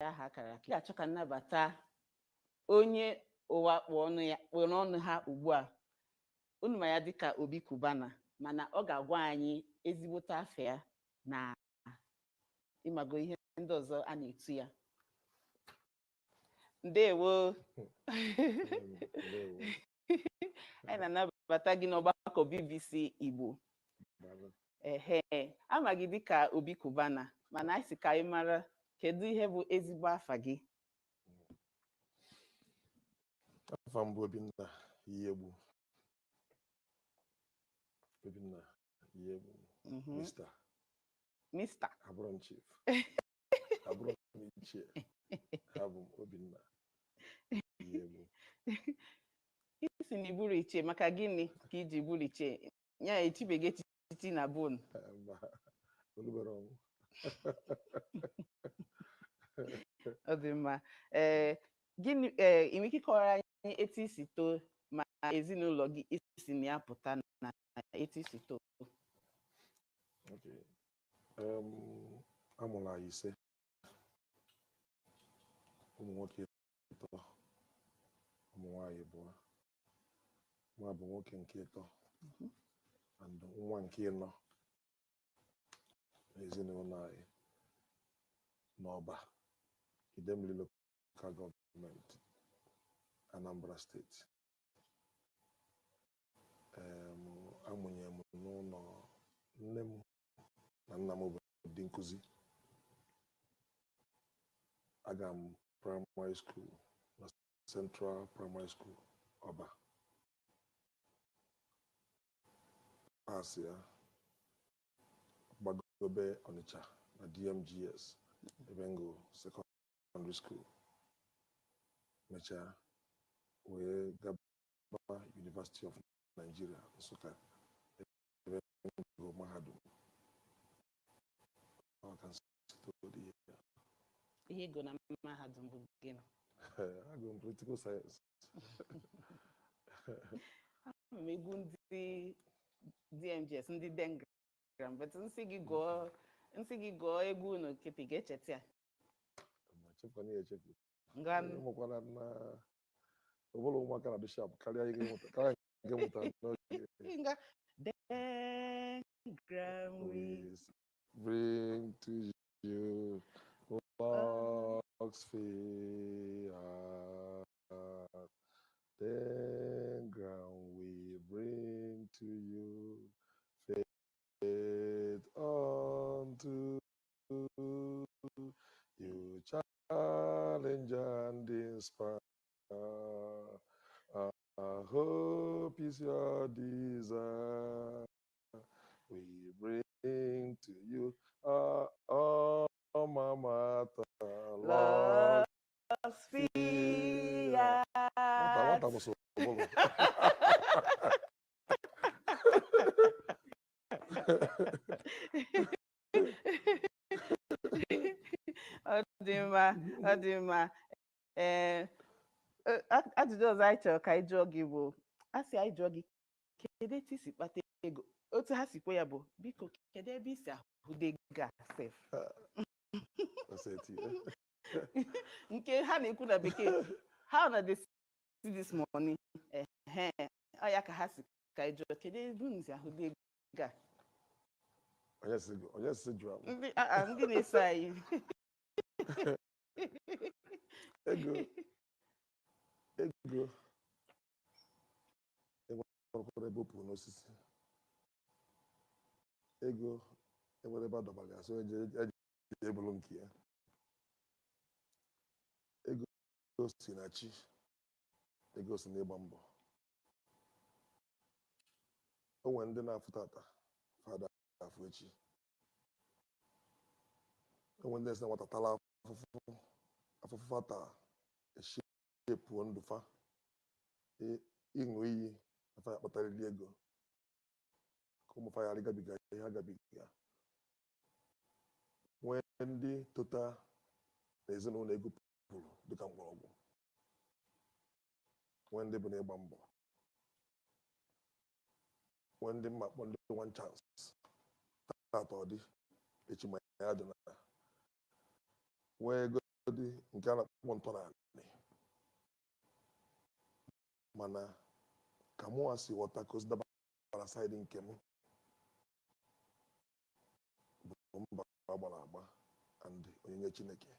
aha akara aka ga-achọ ka nnabata onye ụwa kpọrọ ọnụ ha ugbu a. Unu ma ya dịka Obi Cubana, mana ọ ga-agwa anyị ezigbote afọ ya na ịmago ihe ndị ọzọ a na-etu ya. Ndewo. Anyị na-anabata gị n'ọgbakọ BBC Igbo. Ama gị dịka Obi Cubana, mana anyị si ka anyị mara kedu ihe bụ ezigbo afa gị. Afa m bụ Obinna Iyegbu. Obinna Iyegbu. Mr. Abụrụ m chief. Abụrụ m ichie. Abụ m Obinna Iyegbu. Isi na iburu ichie, maka gịnị ka iji buru ichie? Ya echibeghị echichi na bon. Olubere ọnwụ. Ọ dị mma. Gịnị ị nwere ike ịkọwara anyị etu isi too ma ezinụlọ gị isi na ya pụta na etu isi too? Amụrụ anyị 5, ụmụ nwoke 3, ụmụ nwaanyị 2. Nwa bụ nwoke nke 3 and nwa nke 4 n'ezinụlọ anyị n'Ọba, Idemili Local Government, Anambra State. Amụnye m n'ụlọ nne m na nna m bụ ndị nkụzi. Aga m primary school na Central Primary School Ọba. Pass ya gbagobe Onitsha na DMGS Ebengo Secondary School. Mechaa wee gaba University of Nigeria, Nsukka, Ebengo Mahadum. Ihe ego na mahadum bụ gịnị? Agụ m political science. Egwu ndị DMGS, ndị Dengram, but nsị gị gụọ egwu unu nkịtị ga-echeta ya. Echekwa na echefu. Ụmụkwara na ọbụla ụmụaka na bishop karịa ihe ga-emụta n'oge. Dengram we bring to you Lord's fear. Dengram we bring to you faith unto you, challenge and inspire. Our hope is your desire. We bring to you our alma mater, Lord's fear. Ọ dị mma. Ajụjụ ọzọ anyị chọrọ ka anyị jụọ gị bụ, a sị anyị jụọ gị kedu etu isi kpata ego? Otu ha sikwa ya bụ, biko kedu ebe isi ahụde ego sef? Nke ha na-ekwu na bekee, how na they see this money? Ọ ya ka ha si ka anyị jụọ kedu ebe unu si ahụde ego a? Onye si jụọ m? Ndị na-eso anyị. Ego enwere ebe o pụrụ n'osisi. Ego enwere ebe a dọbara ya, so eji ebulu nke ya. Ego si na chi, ego si n'ịgba mbọ. O nwere ndị na-afụ tata, fada afụ echi. O nwere ndị si na nwata tala afụfụ fata eshepụọ ndụ fa, ịṅụ iyi na fa ya kpatarịrị ego ka ụmụ fa ghara ịgabiga ihe ha gabiga. Nwee ndị tota na ezinụlọ ego pụrụ dịka mgbọrọgwụ. Nwee ndị bụ n'ịgba mbọ. Nwee ndị mmakpọ ndị one chance tata ọ dị echi ma ya dị na. Nwee ego nke a na-akpọ ntọala mana ka mụnwa si ghọta ka o si dabara saịdị nke m bụ mba gbara agba and onyinye Chineke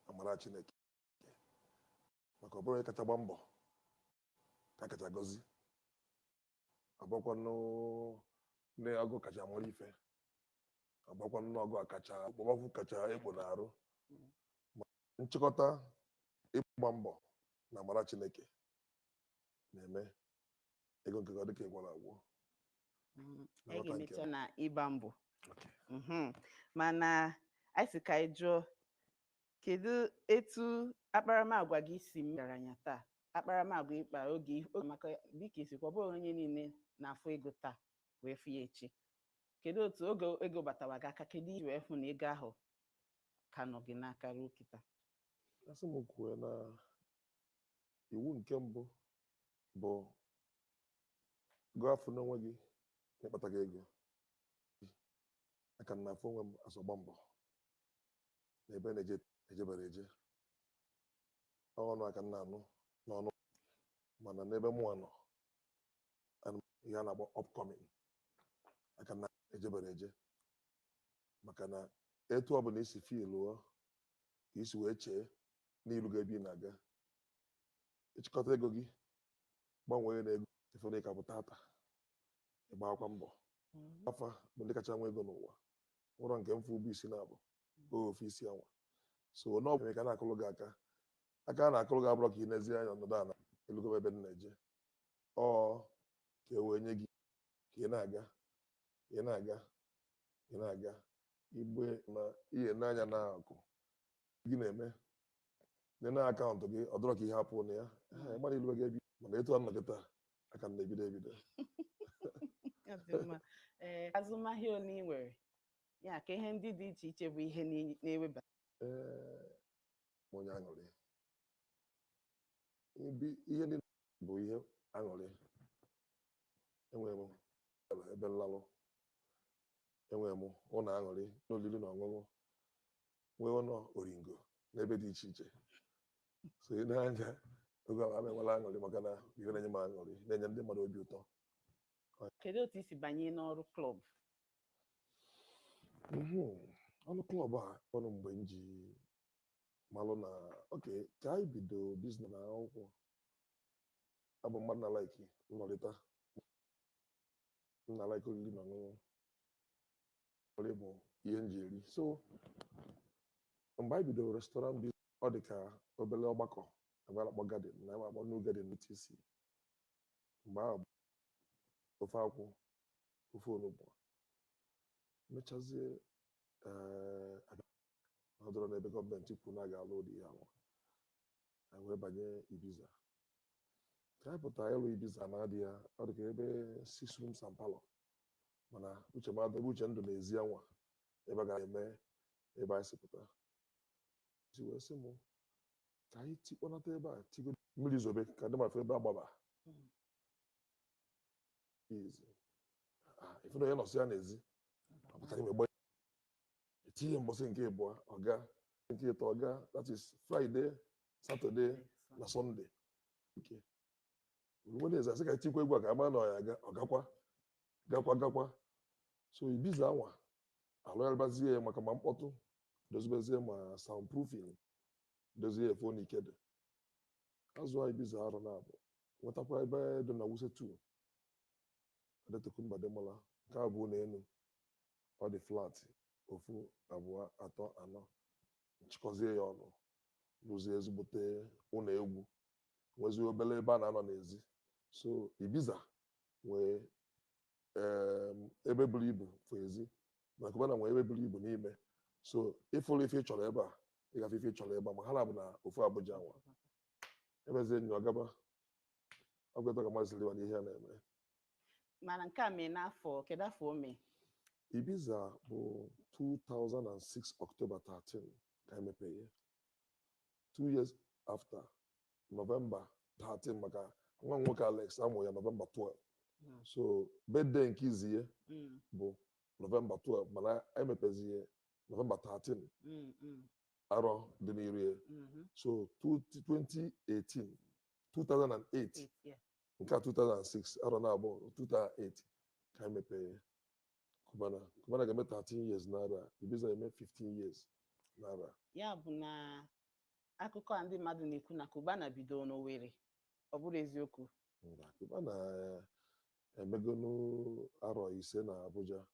amara Chineke maka ọ bụrụ onye kacha gba mbọ ka kacha gọzi agbakwanụ ndị ọgụ kacha mara ife agbakwanụ ọgụ akacha okpomọkụ kacha ekpo na-arụ nchịkọta ịgba mbọ na amara Chineke na-eme ego nke dịka ịgwara agwụ a ga-emecha na ịgba mbọ mana anyị si ka anyị jụọ kedu etu akparamagwa gị si garanya taa akparamagwa ịkpa oge maka dịka isikwa ọ bụrụ onye niile na-afụ ego taa wee fụ ya echi kedu otu oge ego batawa gị aka kedu iji wee fụ na ego ahụ ka nọ gị n'aka ruo kịta asị m kwuo na iwu nke mbụ bụ gụọ afọ n'onwe gị n'ịkpata gị ego aka na afọ onwe m asọgba mbọ na ebe na-ejebere eje ọnụ aka nna anụ n'ọnụ mana n'ebe mụnwa nọ ihe a na-akpọ upcoming aka na ejebere eje maka na etu ọ bụla isi filuo ka isi wee chee n'ilu gị ebe ị na-aga ịchịkọta ego gị gbanwee na ego ifere ka bụ tata ịgba akwa mbọ afa bụ ndị kacha nwe ego n'ụwa ụrọ nke mfu ụbụ isi na-abụ ofe isi anwa so n'ọbụ ka na-akụrụ gị aka a na-akụrụ gị abụrọ ka ị n'ezi anya ọnọdụ ala elugobe ebe dị na-eje ọ ka e wee nye gị ka ị na-aga igbe na ihe n'anya na akụ gị na-eme na akaụntụ gị ọ dọrọ ka ihe hapụ na ya gbara ilu gị ebi mana etu a nọgịta aka na-ebido azụmahịa ole ị nwere ya ka ihe ndị dị iche iche bụ ihe na-eweba onye aṅụrị ihe ndị bụ ihe aṅụrị enwere m ebe nlalụ enwere m ụlọ aṅụrị n'olili na ọṅụṅụ nwee ụlọ oringo n'ebe dị iche iche so ị na-anya oge ahụ enwela aṅụrị maka na ihe na-enye m aṅụrị na-enye ndị mmadụ obi ụtọ kedu otu isi banye n'ọrụ klọb ọrụ klọb a ọrụ mgbe m ji malụ na oke ka anyị bido biznes na akwụkwọ abụ mmadụ na laiki nnọrịta nna laiki oriri na ọṅụṅụ ọrụ bụ ihe nji eri so mgbe anyị bidoro restọrant biznes ọ dị ka obere ọgbakọ ebe a na-akpọ garden na ebe akpọ new garden TC mgbe ahụ ofe akwụ ofe onugbu mechazie ọdụrụ n'ebe gọọmenti kwuru na ga-alụ ụdị ya nwa anyị wee banye Ibiza ka anyị pụtara ịlụ Ibiza na-adị ya ọ dị ka ebe 6 rooms and parlour mana uche mmadụ ebe uche ndụ n'ezi anwa ebe a ga-eme ebe anyị si pụta ji wee sị m ka anyị tikpọnata ebe a tigo mmiri zobe ka ndị mafụ ebe agbaba ifere onye nọsị ya n'ezi ọpụtara ime etinye mbọsị nke ịbụọ ọga nke ịtọ ọga that is Friday Saturday na Sunday Wednesday asị ka etikwa egwu a ka ama na ọya gakwa so Ibiza anwa alụgharịbazie maka ma mkpọtụ dozibezie ma soundproofing dozie fon ikede azụọ Ibiza arụ na abụ nwetakwa ebe dị na Wuse 2 Adetukumbademola nke abụọ na enu ọ dị flat ofu abụọ atọ anọ nchịkọzie ya ọnụ rụzie ezigbote ụlọ egwu nwezie obere ebe a na-anọ n'ezi so Ibiza nwee ebe buru ibu fụ ezi na Cubana nwee ebe buru ibu n'ime so ịfụrụ ife ị chọrọ ebe a ịgafe ife ị chọrọ ebe a ma ha na-abụ na ofu Abuja nwa ebezie enyi ọgaba ọgweta ka mazị liwa n'ihe a na-eme mana nke a mee n'afọ kedu afọ o mee Ibiza bụ 2006 October 13 ka emepeghe 2 years after November 13 maka nwa m nwoke Alex amụ ya November 12 so birthday nke iziye bụ November 12 mana emepezie November 13 arọ dị n'iru ya. So 2018 2008 nke a 2006 arọ na-abụọ 2008 ka anyị mepee Cubana ga-eme 13 years n'ara Ibiza eme 15 years n'ara. Ya bụ na akụkọ a ndị mmadụ na-ekwu na Cubana bidoro n'Owerri, ọ bụrụ eziokwu? Cubana emego n'arọ 5 na Abuja,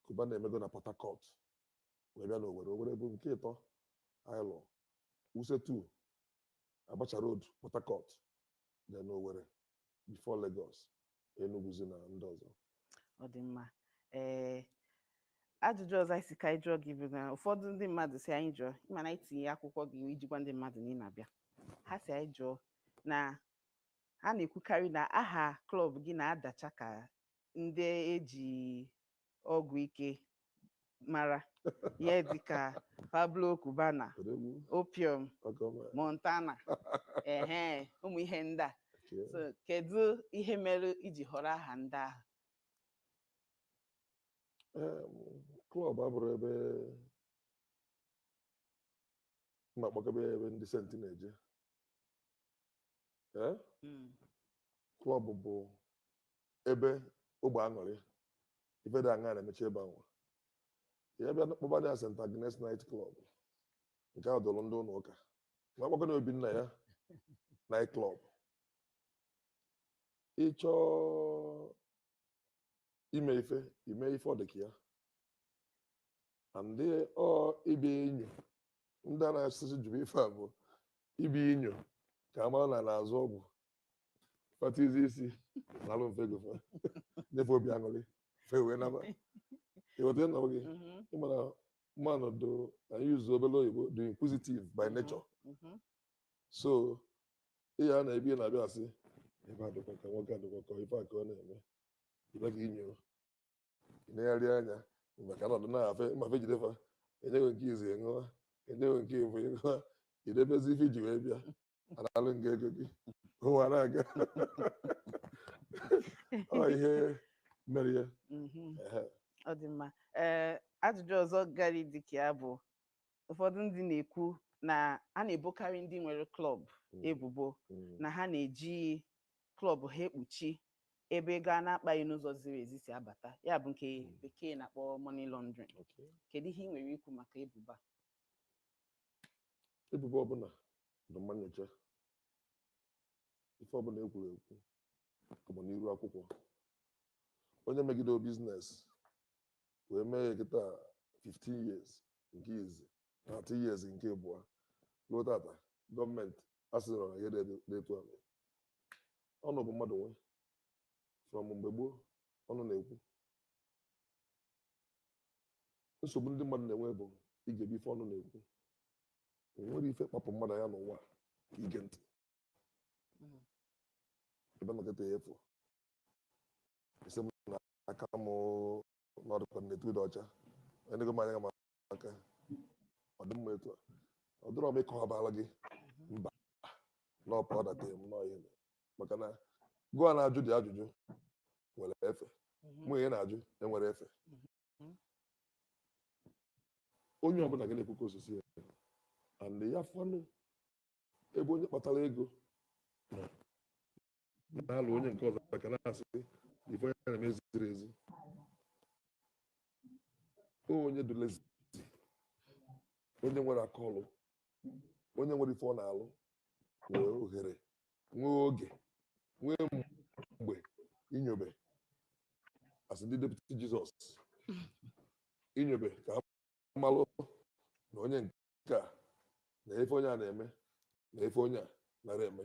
Cubana emego na Port Harcourt, wee bịa n'Owerri. Owerri bụ nke ịtọ aịlọ Wuse 2 Abacha Road Port Harcourt, then Owerri before Lagos, Enuguzi na ndị ọzọ. Ọ dị mma. Ajụjụ ọzọ isi ka anyị jụọ gị bụ na ụfọdụ ndị mmadụ si anyị jụọ, ịma na itinye akwụkwọ gị iji gwa ndị mmadụ na ị na-abịa, ha si anyị jụọ na ha na-ekwukarị na aha klọb gị na-adacha ka ndị eji ọgwụ ike mara, ihe dịka Pablo Cubana, Opium, Montana, ụmụ ihe ndị a. So kedu ihe mere iji họrọ aha ndị ahụ? Klọb abụrụ ebe mmakpọkebe ebe ndị senti na-eje. Klọb bụ ebe ogbe aṅụrị, ife dị aṅa na-emechi ebe anwa. Ya bịa kpọba ya St. Agnes Night Club, nke a dụrụ ndị ụlọ ụka, ma akpọkọ na Obinna ya Night Club. Ị chọọ ime ife ọ dị ka ya, ndị ibe inyo ndị a na-asụsụ juru ife a bụ ibe inyo ka a mara na na-azụ ọgwụ fatizi isi na-alụ mfe gofe nyefe obi aṅụrị fe wee naba ịghọta na gị. Ịmara mmanụ do anyị yuzu obere oyibo do inquisitive by nature. So ihe a na-ebi na-abịa asị ebe a dịkwa ka nwoke adịkwa ka ife a ka ọ na-eme, ibe ka inyo na-egharị anya maka na ọdụ na-afe mmafe jidefa enyeghị nke izu ịṅụa, enyeghị nke efu ịṅụa, idebezi ife iji wee bịa analụ nga ego gị ụwa na-aga. Ọ ihe mere ya. Ọ dị mma. Ajụjụ ọzọ gara dị ka ya bụ ụfọdụ ndị na-ekwu na a na-ebokarị ndị nwere klọb ebubo na ha na-eji klọb ha ekpuchi ebe ego a na-akpaghị n'ụzọ ziri ezi si abata, ya bụ nke bekee na-akpọ money laundering. Kedu ihe ị nwere ikwu maka ebubo a? Ebubo ọbụla bụ mma nyocha. Ife ọbụla ekwuru ekwu bụ n'iru akwụkwọ. Onye megide biznes wee mee kịta 15 years nke izi 30 years nke abụọ ruo tata gọọmenti asịrọ na ihe na-etu ala ọnụ bụ mmadụ nwe from mgbe gboo ọnụ na-ekwu. Nsogbu ndị mmadụ na-enwe bụ igebi ife ọnụ na-ekwu. Enwere ife kpapụ mmadụ ya n'ụwa ka ige ntị ebe nọkịta ya efu isi m na aka m n'ọdụkwa na-etu dị ọcha ndị gọmanya ga aka ọ dị mma etu a ọ dịrọ m ịkọwabala gị mba n'ọpụ ọdata m n'ọhịa maka na gụọ na-ajụ dị ajụjụ nwere efe nwunye na-ajụ enwere efe. Onye ọbụla gị na-ekwu ka osisi ya and ya fanụ ebe onye kpatara ego na-alụ onye nke ọzọ maka na-asị ife onye na-eme ziri ezi. Onye dulezi onye nwere akọlụ onye nwere ife ọ na-alụ nwee ohere nwee oge nwee mgbe inyobe asị ndị deputy Jizọs inyobe ka ha malụ na onye nke a na ife onye a na-eme na ife onye a nara eme.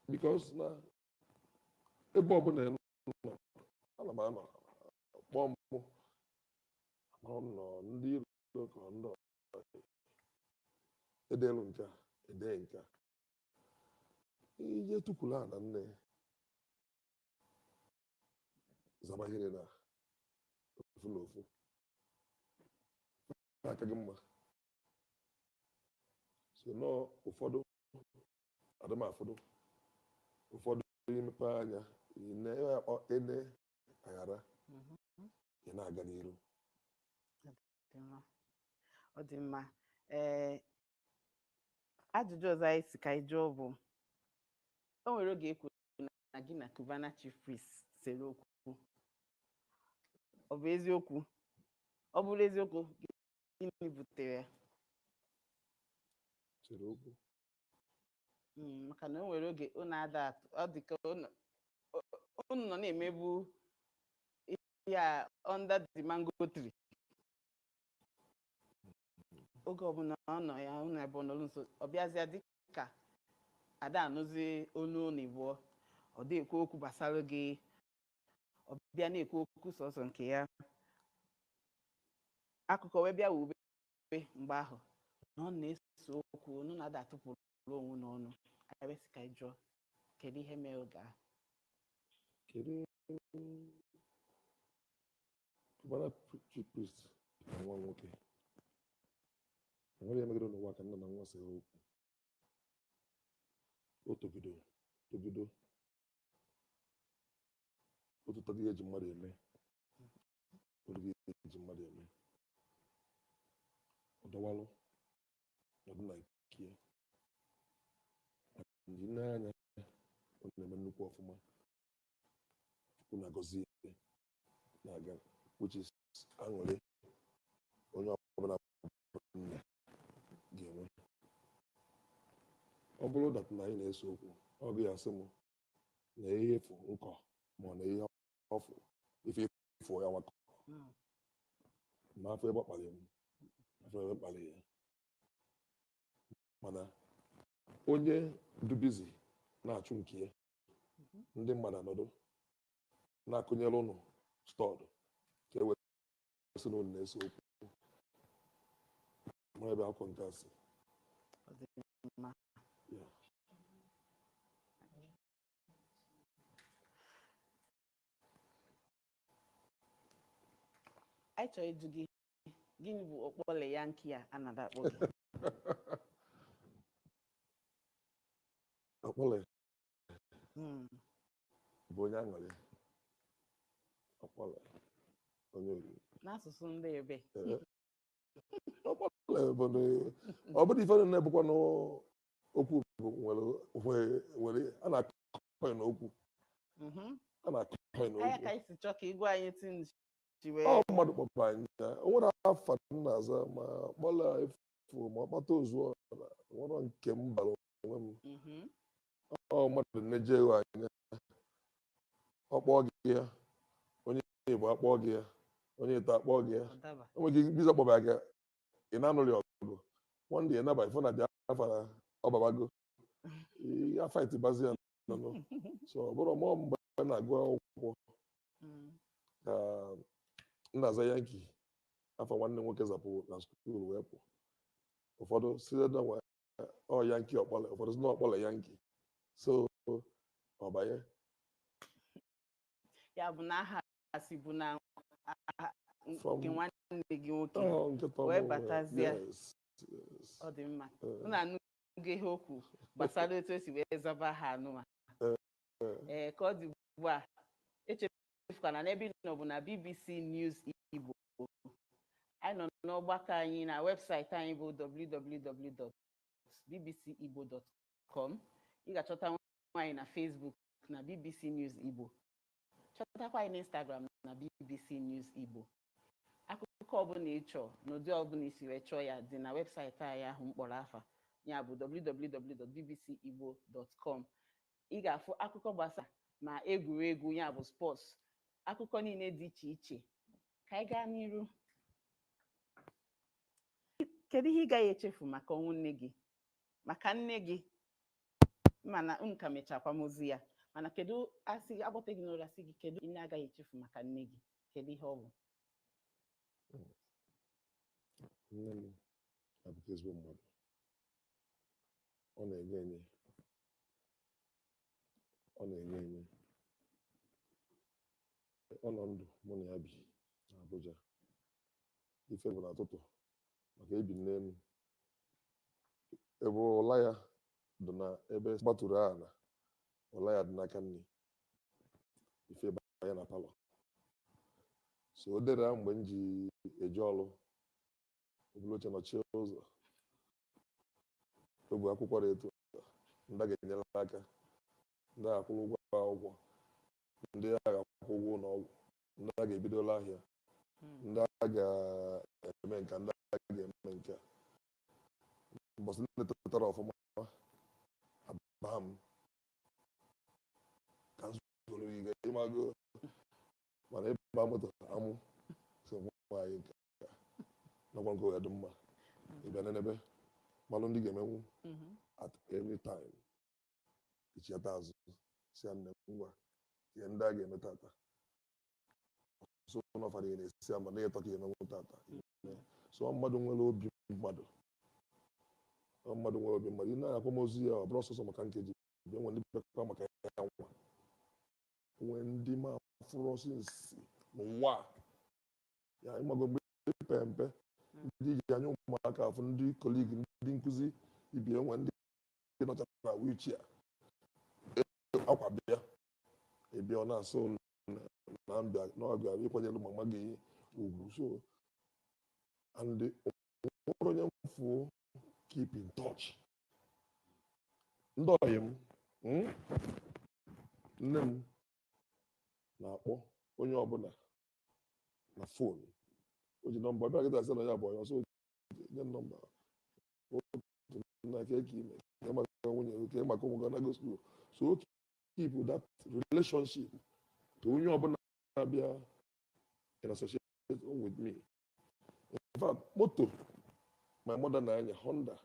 Because na ebe ọbụla nọ ana m anọ kpọọ mụ nọ ndị iro ka ndị edelu nke a ede nke a ihe tukwuru a na nne zabahere na ofu na ofu aka gị mma. So nọọ ụfọdụ adịmafọdụ ụfọdụ imepe anya ene aghara ị na-aga n'iru. ọ dị mma. Ajụjụ ọzọ anyị si ka anyị jụọ bụ, o nwere oge e kwuru na gị na Cubana Chief Priest sere okwu. Ọ bụ eziokwu? Ọ bụrụ eziokwu, gịnị butere ya? Sere okwu. Maka na o nwere oge unu ada atụ, ọ dị ka unu nọ na-emebu ihe a under the mango tree. Oge ọbụla ọ nọ ya, unu ebe ọ nọrọ nso, ọ bịazịa dị ka ada anụzi olu unu ịbụọ, ọ dị ekwu okwu gbasara gị, ọ bịa na-ekwu okwu sọsọ nke ya, akụkọ wee bịa wube mgbe ahụ na ọ na-eso okwu, unu na-ada atụpụrụ onwe n'ọnụ. Anyị ka anyị jụọ, kedu ihe mere oge ahụ? Kedu Cubana Chief Priest na nwa nwoke nwere emegide n'ụwa ka nna na nwa sere okwu. O togido otu ihe eji mmadụ eme, eji mmadụ eme, ọ dọwalụ ọdụ na ike nji n'anya, ọ na-eme nnukwu ọfụma, Chukwu na-agọzi na-aga, which is aṅụrị onye ọbụla nne ga-enwe. Ọ bụrụ dat na anyị na-ese okwu, ọ gị asị m na ihe efu nkọ ma ọ na ihe ọfụ ife ifụ ya nwakọ ma afọ ebe ọ kpalị m, afọ ebe kpalị ya. Mana onye dị bizi na-achụ nke ya, ndị mmadụ anọdụ na-akụnyere ụnụ stọọdụ ka e wee sị na ụnụ na-ese okwu. Ma ebe akwụkwọ nke asị anyị chọrọ ịjụ gị, gịnị bụ ọkpọle ya nke a na-ada akpọ gị? ọkpọle bụ onye aṅụrị, ọkpọle onye oriri n'asụsụ ndị ebe. ọkpọle bụ ọ bụrụ ife na-ebukwa n'okwu nwere a na-akọ n'okwu, a na-akọ n'okwu. Anya ka anyị si chọọ ka ịgwa anyị ọ mmadụ kpọpụ anyị ya, o nwere afa na-aza ma kpọla efu ma ọkpata ozu nwere nke m bara onwe m. Ọ mmadụ na-eje ewe anyị, ọkpọ gị ya, onye Igbo akpọ gị ya, onye Ito akpọ gị ya, enweghị biza kpọba gị, ị na-anụrị ọgụ one day naba ifo na dị afara ọbabago ya fight bazi ya nọ. So ọ bụrụ mụọ mgbe a na-agụ akwụkwọ ka nna aza yanki afọ nwanne nwoke zapụ na skuul wee pụ. Ụfọdụ si ọ yanki ọkpọle, ụfọdụ si na ọkpọle yanki. So ọ banye ya bụ na aha si bụ na nke nwanne gị nwoke wee batazie. Ọ dị mma. Unu anụgo ihe okwu gbasara otu esi wee zaba ha anụma. Ka ọ dị ugbu a, echefukwana n'ebe ị nọ bụ na BBC News Igbo. Anyị nọ n'ọgbakọ anyị na webụsaịtị anyị bụ www.bbcigbo.com. Ị ga-achọta anyị na Facebook na BBC News Igbo, chọtakwa anyị na Instagram na BBC News Igbo. Akụkọ ọbụla ị chọọ n'ụdị ọbụla isi wee chọọ ya dị na webụsaịtị anyị ahụ mkpọrọ afa ya bụ www.bbcigbo.com. Ị ga-afụ akụkọ gbasara ma egwuregwu ya bụ spọts, akụkọ niile dị iche iche. Ka anyị gaa n'iru, kedu ihe ị gaghị echefu maka ọnwụ nne gị, maka nne gị? Mana unu ka mechaa akwamozu ya, mana kedu asị agbata gị n'ụra sị gị kedu ihe agaghị echefu maka nne gị, kedu ihe ọ bụ? Nne m abụghị ezigbo mmadụ, ọ na-enye enye, ọ nọ ndụ mụ na ya bi na Abuja. Ife bụ n'ụtụtụ maka ebi n'elu ebe ụla ya dị na ebe gbatụrụ ala, ụla ya dị n'aka nne, ife banye na palọ. So o dere mgbe m ji eje ọrụ obere oche nọchie ụzọ ogbe akwụkwọ dị etu ndị a ga-enyere aka ndị a akwụrụ ụgwọ akwụkwọ ndị a ga-akwụ ụgwọ ụlọ ọgwụ ndị a ga-ebidola ahịa ndị a ga-eme nka ndị a ga-eme nke mbọsị ndị tetara ọfụma abaa m ka nzụrụ ige ịmago mana ịba moto amụ so nwaanyị nke nakwa nke dị mma ịbịa n'ebe malụ ndị ga-emenwu at any time ichiata azụ si ya nne m ngwa ihe ndị a ga-eme tata so n'ọfara ihe na-esi ama na ịtọ ka emenwu tata so mmadụ nwere obi mmadụ mmadụ nwere obi mmadụ ị na-akwamozu ya ọ bụrụ ọsọsọ maka nkeji bịa nwe ndị bekwa maka ya nwa nwee ndị ma fụrụ ọsọ nsi n'ụwa ya ịmago mgbe pe mpe ndị ji anya ụmụaka afụ ndị koligi ndị nkụzi ibie nwe ndị nọcha na wichia akwa bịa ịbịa ọ na-asụ na mbịa n'ọbịa ịkwanyere mama gị ugwu so and nwere onye mfu keep in touch ndị ọyị m nne m na-akpọ onye ọbụla na fonu o ji nọmba ọbịa gịta asị na ya bụ onye ọsọ nye nọmba na ka ime ka maka nwunye ka maka ụmụ gị na school so keep that relationship to onye ọbụla na-abịa in association with me in fact moto my mother na-anya Honda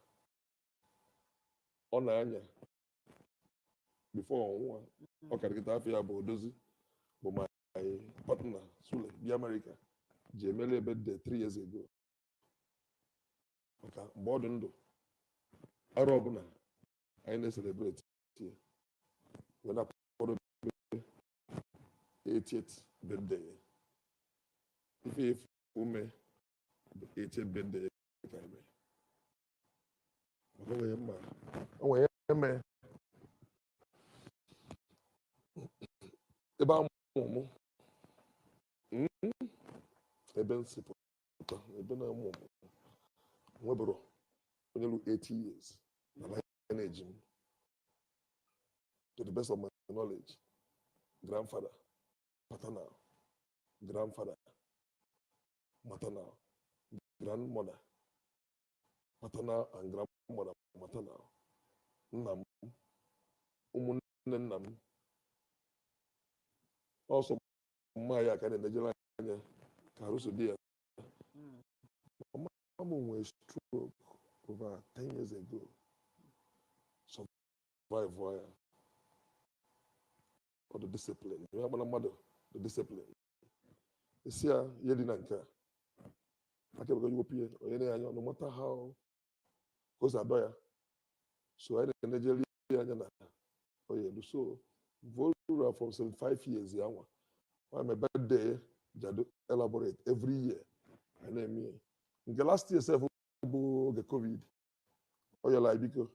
ọ na-anya before ọnwụnwa ọ karịkịta afọ ya bụ odozi bụ my partner Sule bi America ji emere ebe dị 3 years ago maka mgbe ọ dị ndụ arụ ọbụla anyị na-celebrate wee na-akwado 80th birthday ife ume 80th birthday ka eme maka onwe mma onwe ya eme ebe amụmụ ebe nsipụta ebe na-amụ nwebụrụ onye lu 80 years na na-eji m to the best of my knowledge grandfather paternal grandfather maternal grandmother maternal and grandmother maternal nna m ụmụnne nna m ọsọ mma ya ka na-enejere anya ka arụso di ya mama m nwere stroke over 10 years ago survive ya ọ dị discipline ya gbara mmadụ dị discipline isi ya ihe dị na nke a aka ebe ka pie onye na-anya no matter how o si adọ ya so anyị na-enejere ya anya na oye elu so volura from 75 years ya nwa my birthday jado elaborate every year I na-eme nke last year sef bụ oge covid ọ yọla biko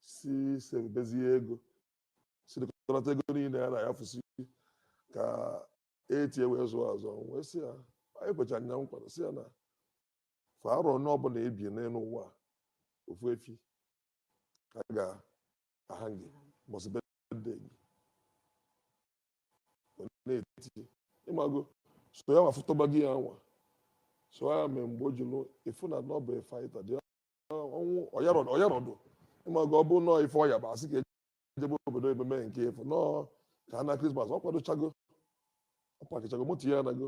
si sebezie ego si dịkọtara ego niile ya na ya fụsi ka etie wee zụọ azụ wee sị ya anyị kwecha anya nkwado si ya na fa arọ n'ọbụla ebie n'elu ụwa ofu efi ka a ga-aha gị mbọsị birthday gị na-eti ịmago so ya ma fụtọba gị ya nwa so ya mee mgbe o jụrụ ịfụ na nọbụ faịta dị ọnwụ ọyarọdụ ịmago ọ bụ nọọ ife ọya bụ asị ka ejebe obodo ememe nke ịfụ nọọ ka ha na krismas ọ kwadochago ọ pakichago moto ya nago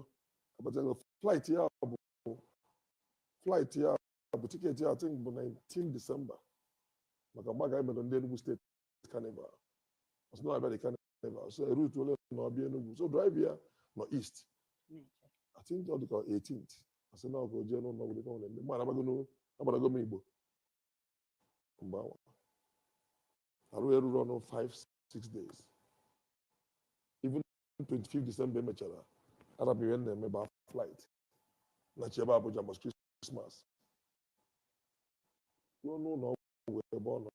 abatago flight ya bụ tiketi ya atị bụ 19 December maka mgbe ga emere ndị Enugu steeti carnival ọsọ na-abịa dị carnival so route ole na ọbịa Enugu so drive ya nọ east I think ọ dịka 18th asị na ọkụ ojee n'ụlọ ọgwụ dịka ọ na-eme mma agbarago m Igbo mgbe ahụ arụ eruru ọnụ 5-6 days even 25 December emechara arab ihe na-eme ba flight na chi ebe Abuja mọs Christmas ruo n'ụlọ ọgwụ ebe ọ nọ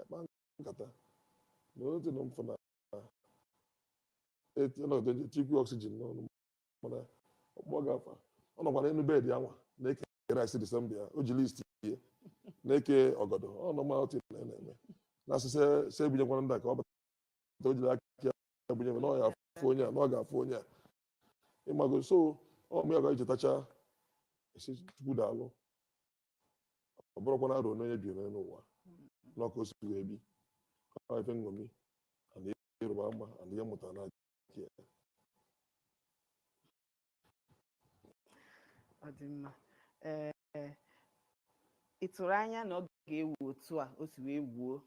akpa nkata na otu na mfụ na tikwu oxygen n'ọnụ mana ọkpọ gafa ọ nọkwara enu bed ya nwa na-eke rice December ya o ji list ihe na-eke ọgọdọ ọ normal thing na-eme na asịsị se ebunyekwana ndị a ka ọ bata o jiri aka ya bunye na ọ ya afụ onye a na ọ ga-afụ onye a ịmago so ọ mụ ya ga echetacha esi Chukwu daalụ ọ bụrụkwa na arụ na onye bi n'ụwa n'ọkụ o si wee bi ọ ife nṅomi ana ịrụba ama ana ihe mụtara na ya. Ọ dị mma. Ị tụrụ anya na ọ ga-ewu otu a o si wee wuo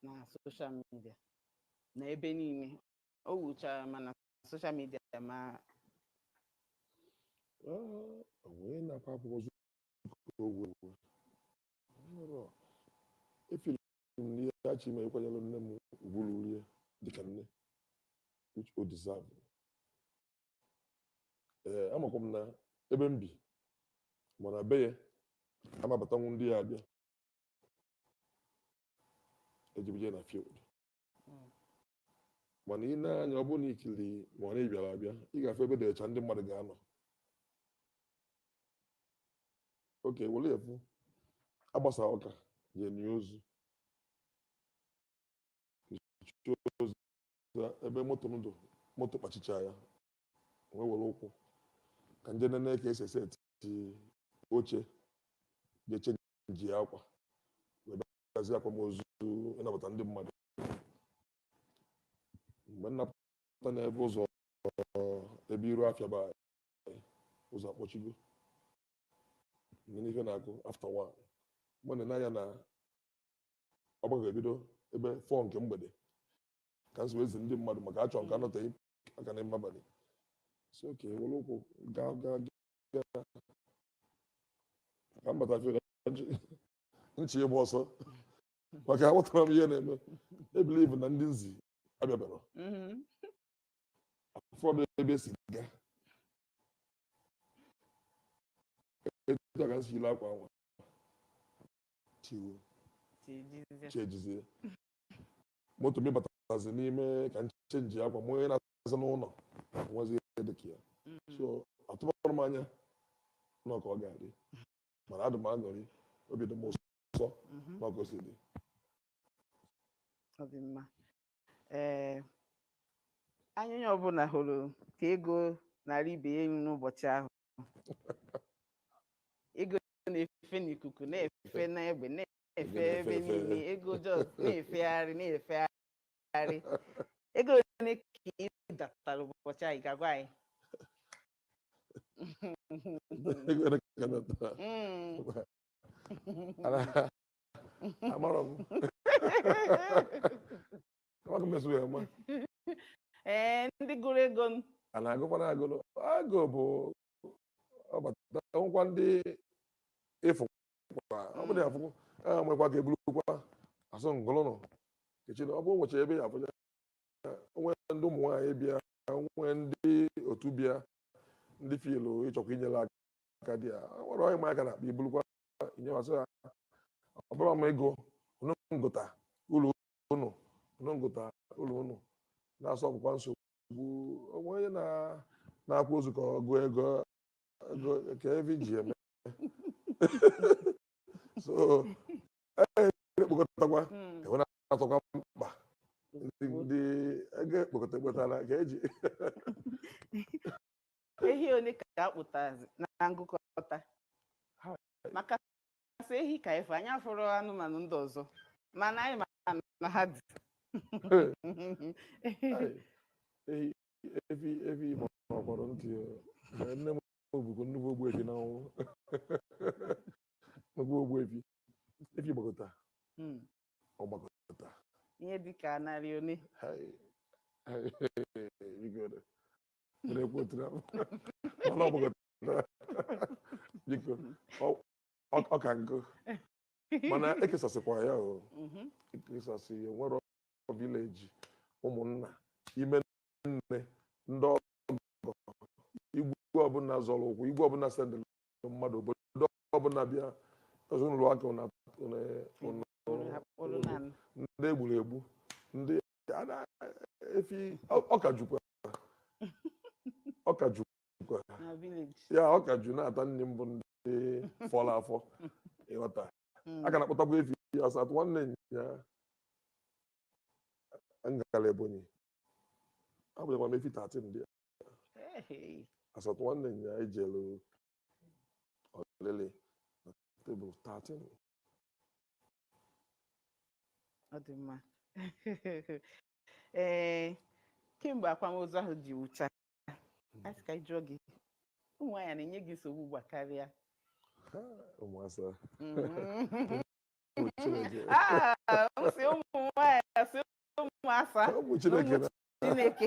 na soshal midia na ebe niile o wuchara mana soshal midia ma wee na-akwa akwụkwọ owu efiri m n'ihe achị ma ịkwanyere nne m ugburu rie dịka nne which o deserve. Amakwa m na ebe m bi mana be ya amabatanwu ndị ya abịa ejibije na field mana ị na-anya ọ bụrụ na ikiri ma ọ na ịbịara abịa ị ga-afụ ebe dị ọcha ndị mmadụ ga-anọ oke were efu agbasa ọka nye ozu ebe moto kpachicha ya wee were ụkwụ ka nje nene ka esi eseti oche ga-eche nji akwa wee bịazi akwamozu ịnabata ndị mmadụ mgbe nnapụta n'ebe ụzọ ebe iru afịa ba ụzọ akpọchigo n'ife na-akụ after one mgbe na ya na ọgbakọ ebido ebe 4 nke mgbede ka nso ezi ndị mmadụ maka achọ nke anọteghị aka na mmabalị si oke were ụkwụ gaa ka mbata fere nchi ịgba ọsọ maka aghọtara m ihe na-eme ebilivu na ndị nzi abịabara ụfọdụ ebe esi gaa etu a ka nsi ile akwa nwa chiejizie moto m batazi n'ime ka nchenji akwa m onye na-aza n'ụlọ nwezi ihe dịka ya so atụbara m anya na ka ọ ga-adị mana adị m aṅụrị obi dị m ụsọ na ka o si dị. Ọ dị mma. Anya onye ọbụla hụrụ ka ego narị ibe elu n'ụbọchị ahụ ego na-efe n'ikuku na-efe n'egbe na-efe ebe niile ego just na-efegharị ego ole ka ị datara ụbọchị ahụ ị ga-agwa anyị amara m amaghị m esu ya ma ndị gụrụ ego a na-agụkwana agụrụ agụ bụ ọbata nwekwa ndị ịfụ ọ bụrụ ya afụkwụ nwekwa ka eburukwa asụ ngụlụnụ kechiri ọ bụ nwecha ebe ya afụja onwe ndị ụmụ nwaanyị bịa nwee ndị otu bịa ndị filu ịchọkwa inyere aka dị ya nwere onye ma aka na-akpa iburukwa inyemasị ha ọ bụrụ ma ego ngụta ụlọ ụnụ na-asọ ọbụkwa nsogbu onwe onye na-akwa ozu ka ọgụ ego ka ebe ji eme so ekpokọtakwa enwe na-atọkwa mkpa ndị ego ekpokọtara ka eji ehi ole ka akpụtazi na ngụkọta maka sị ehi ka efe anyị afụrụ anụmanụ ndị ọzọ mana anyị ma na ha dị efi gbọrọ ntị nne m bụkwa nnukwu ogbuefi na ọnwụ nnukwu ogbuefi efi gbakọta ọgbakọta ihe dịka narị ole biko ọ ka nkụ mana ekesasịkwa ya o ekesasị ya nwere vileji ụmụnna ime nne ndị ọgọ igwe ọbụla zọrọ ụkwụ igwe ọbụla sendịrị mmadụ obodo ọbụla bịa ezinụlọ aka ndị egburu egbu ndị efi ọka jukwa ya ọka ju na-ata nne mbụ ndị fọrọ afọ ịghọta a ka na-akpọtakwa efi asatọ nwanne ya ngala Ebonyi abụghịkwa m efi 13 ndị asatọ nwanne ya ejelu ọlele na tebụl 13 ọ dị mma kemgbe akwamozu ahụ ji wụcha asị ka jụọ gị ụmụ nwaanyị na-enye gị nsogbu ugbu a karịa ụmụasa si ụmụ nwaanyị asị ụmụasa ụmụ Chineke na Chineke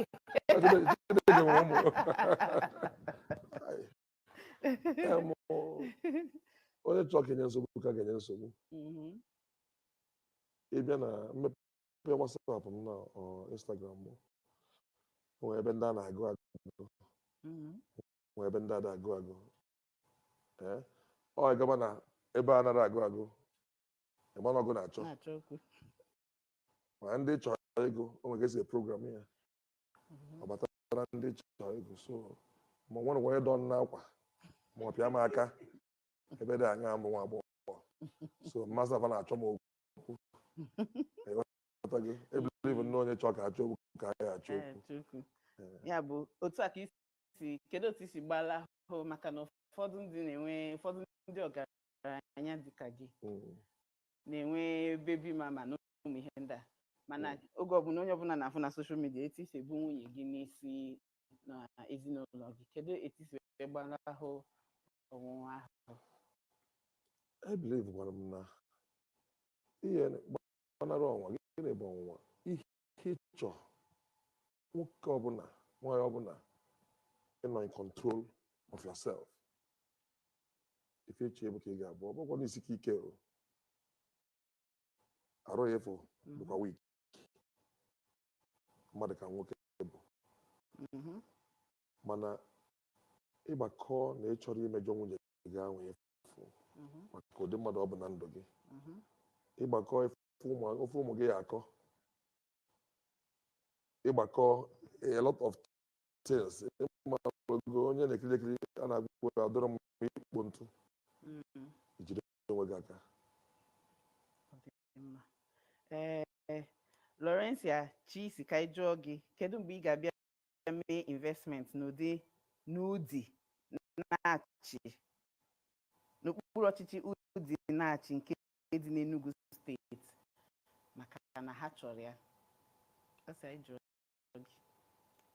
onye chọọ ka enye nsogbu ka ga-enye nsogbu ịbịa na mmepe WhatsApp m na Instagram m nwee ebe ndị a na-agụ agụ nwee ebe ndị a na-agụ agụ ọ gaba na ebe a nara agụ agụ ịgbana ọgụ na-achọ ma ndị chọrọ ego o nwere esi program ya ọ batara ndị chọrọ ego so ma nwere onye dọ n'akwa ma ọ pịa m aka ebe dị anya mbụ nwa agbọghọ so mmasị afa na-achọ m okwu ebelive na onye chọọ ka achọ okwu ka anyị achọ okwu ya bụ otu a ka isi kedu otu isi gbala ahụ maka na ụfọdụ ndị ọgaranya dịka gị na-enwe bebi mama na ụmụ ihe ndị a mana oge ọbụla onye ọbụla na-afụ na soshal midia etu isi ebu nwunye gị n'isi na ezinụlọ gị kedu etu isi gbala ahụ ọnwụnwa ahụ ebelive gwara m na ihe gbanara ọnwa gịnị bụ ọnwụnwa ihe ịchọ nwoke ọbụla nwaanyị ọbụla ịnọ in control of yourself ife echi ebe ka ị ga-abụ ọ bụkwa n'isi ka ike arụ ya efu bụkwa wik mmadụ ka nwoke bụ mana ịgbakọ na ị chọrọ imejọ nwunye gị ahụ efu maka ụdị mmadụ ọ bụ na ndụ gị ịgbakọ ofe ụmụ gị ya akọ ịgbakọ a lot of things ịmago onye na-ekiri ekiri a na-agwụ adọrọ m ikpo ntụ ijide onwe gị aka Laurencia Chisi ka ị jụọ gị kedu mgbe ị ga-abịa mee investment n'ụdị na-achị n'okpuru ọchịchị ụdị na-achị nke dị n'Enugu steeti maka na ha chọrọ ya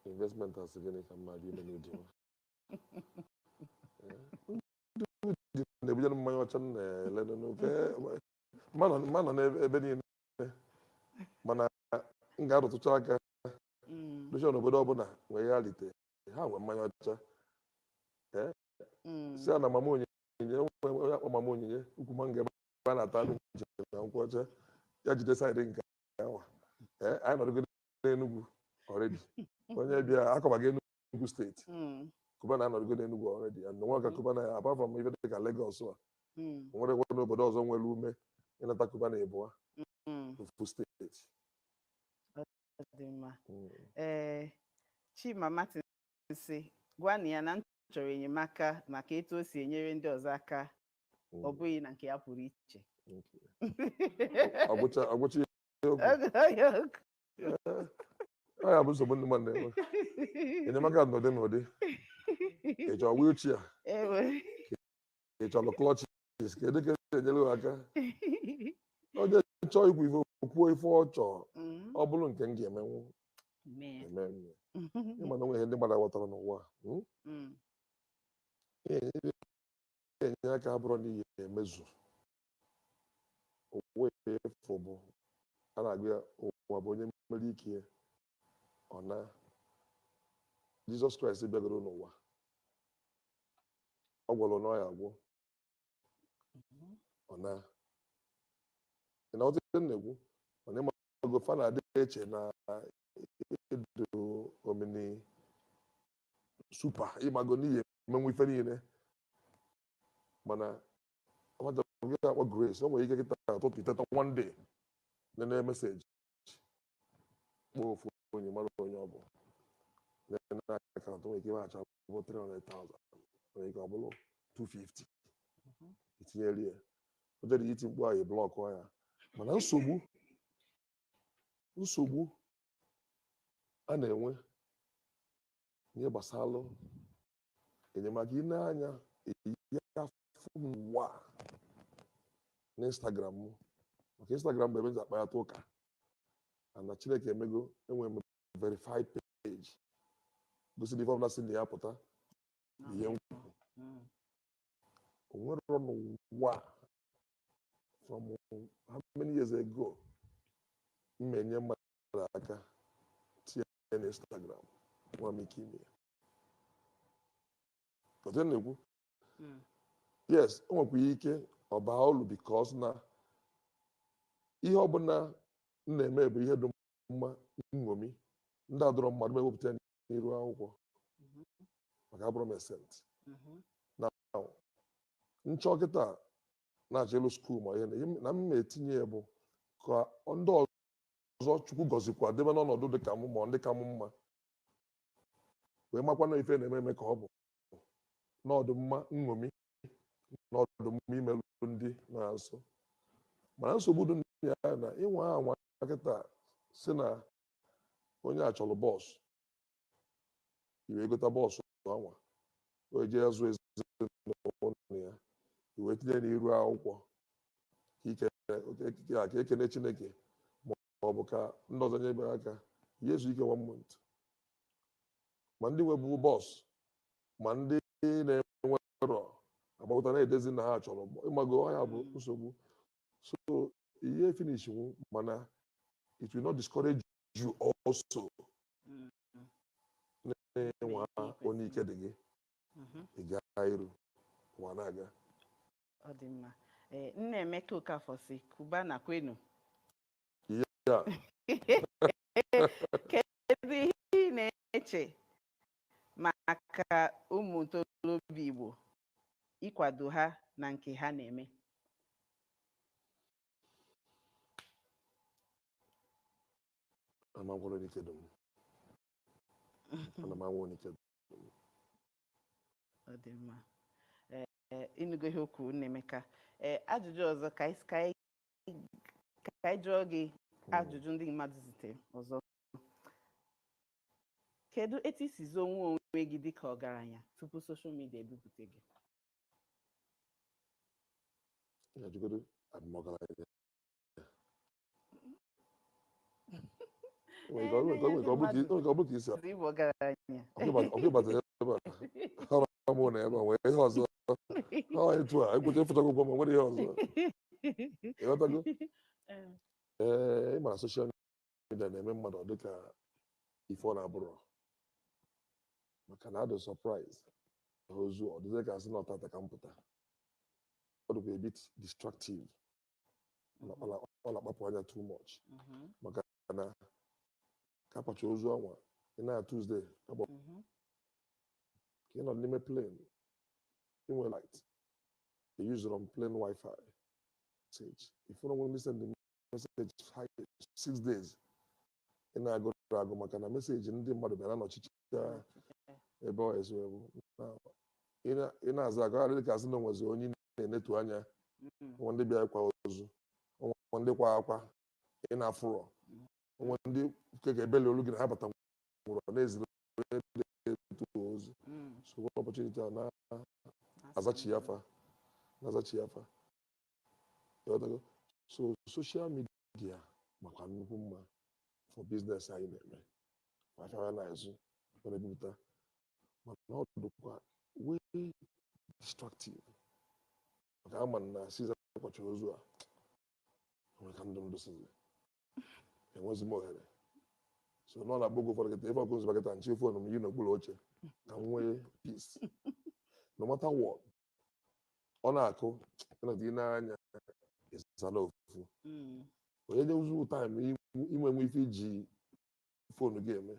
investment asị gịnị ka mmadụ ime n'ụdị na-ebujere mmanya ọcha na-ele n'ofe mmanọ n'ebe niile mana m ga-arụtụcha aka dochie n'obodo ọbụla nwee ya lite ha nwee mmanya ọcha si a na mama onyinye onye akpọ mama onyinye ukwu ma ebe a na-ata anụ njem na nkwụ ọcha ya jide saịdị nke anwa anyị nọrọgo n'Enugu ọredi onye bịa akọbaga Enugu steeti Cubana anọrọgo n'Enugu ọredi and nwa ka Cubana ya apart from ife dị ka Lagos a nwere ekwe n'obodo ọzọ nwere ume ịnata Cubana ịbụa ofu steeti Chima Martin sị gwa na ya na m chọrọ enyemaka maka etu o si enyere ndị ọzọ aka ọ bụghị na nke ya pụrụ iche ọgwụcha ọ ya bụ nsogbu ndị mmadụ na-enwe enyemaka n'ụdị n'ụdị ị chọrọ wheelchair ị chọrọ clutches ka edeke enyere ha aka onye chọọ ikwu ife okwuo ife ọ chọọ ọ bụrụ nke m ga-emenwu ịma na onwe ihe ndị mmadụ aghọtara n'ụwa enye aka abụrụ n'ihe emezu owe efu bụ a na-agụ ya ụwa bụ onye mmeri ike ọ na Jizọs Kraịst bịagoro n'ụwa ọ gwọrọ n'ọya agwọ ọ na ọtụtụ na-ekwu mana ịmago fa na-adị eche na edo omini supa ịmago n'ihi emenwe ife niile mana gị akpọ grace o nwere ike kịta ụtụtụ iteta one day nene meseji kpọọ ofu onye mara onye ọ bụ nene akaụntụ nwere ike ịmaghachi abụ 300,000 nwere ike ọ bụrụ 250 itinyere ya o jere iti mkpu ahụ blọkụ ya mana nsogbu a na-enwe ihe gbasara enyemaka ị na-anya ya n'ụwa n'Instagram m maka Instagram bụ ebe m ji akpayata ụka na Chineke emego enwe m verified page gosiri ife ọbụla si na ya pụta ihe m kwuru o nwere n'ụwa from how many years ago m enye mmadụ aka tinye na Instagram nwa m ike ime ya ọtụ na-ekwu yes o nwekwa ike ọ baa olu because na ihe ọbụla m na-eme bụ ihe dị mma nṅomi ndị adọrọ mmadụ ewepụta n'iru akwụkwọ maka abụrụ m esent na nchọ kịta na-achọ elu skuul ma ihe na m na-etinye ya bụ ka ndị ọzọ Chukwu gọzikwa debe n'ọnọdụ dị ka m ma ndị ka m mma wee makwa na ife na-eme ka ọ bụ n'ọdụmma nṅomi n'ọdụmma imelụ ndị na nso mana nsogbu dị ya na ịnwe anwa kịta si na onye a chọrọ bọọsụ iwe gota bọọsụ anwa o jee zụ ezinụlọ ya iwe tinye n'iru akwụkwọ ka ekene Chineke ma ọ bụ ka ndị ọzọ nyebere aka ya ezu ike 1 month ma ndị nwebu bọọsụ ma ndị na-enwerọ agbagọta na-edezi na ha chọrọ ịmago ya bụ nsogbu so ihe finish nwu mana it will not discourage you also na-enwe onye ike dị gị ị gaa iru ụwa na-aga ọ dị mma nna Emeka Okafor si Cubana kwenu ya kedu ihe ị na-eche maka ụmụ ntorobịa Igbo ịkwado ha na nke ha na-eme amagwara n'ike dum ana m anwụ n'ike dum ọ dị mma ịnụgo ihe okwu nna Emeka ajụjụ ọzọ ka anyị jụọ gị ajụjụ ndị mmadụ zitere ọzọ kedu etu isi zoo onwe gị dịka ọgaranya tupu soshal midia ebupụta gị ajụgodo abụmọgaranya ọ bụ ka isi ọkụbata ebe a ọrụ mụ na ebe a nwere ihe ọzọ etu a ekwute ịfụta ụgwọ ma nwere ihe ọzọ ịghọtago ịmara soshal midia na-eme mmadụ ọ dịka ife ọ na-abụrụ maka na adị sọpraịz ozu ọ dịzị ka asị na ọtata ka mpụta ọ dịkwa a bit distractive ọ na-akpapụ anya too much maka na ka akpacha ozu ọnwa ị na Tuesday ka ị nọ n'ime plane inwe light they use on plane wifi message if you don't listen the message 6 days ị na-agụ agụ maka na meseji ndị mmadụ bịara n'ọchịchị ebe ọ esi ebu ị na-aza agụ adịghị ka asị na onwezi onye na-enetu anya nwa ndị bịa kwa ozu nwa ndị kwa akwa ị na-afụrọ nwa ndị keke ebele olu gị na ha bata nwụrụ na-eziri etu ozu so opportunity a na-azachi afa so social media makwa nnukwu mma for business anyị na-eme afịa na-azụ na-ebipụta mana ọ dịkwa way distractive maka ama na siza kwacha ozu a nwere ka ndụ sizi enwezi m ohere so nọ na agbogo ụfọdụ kịta ebe ọkụ nzụba kịta nchi fonu m yi n'okpuru oche ka m nwee peace no matter what ọ na-akụ ịnọdụ n'anya ịzala ofufu onye nye ụzụ taịm inwe ife iji fonu gị eme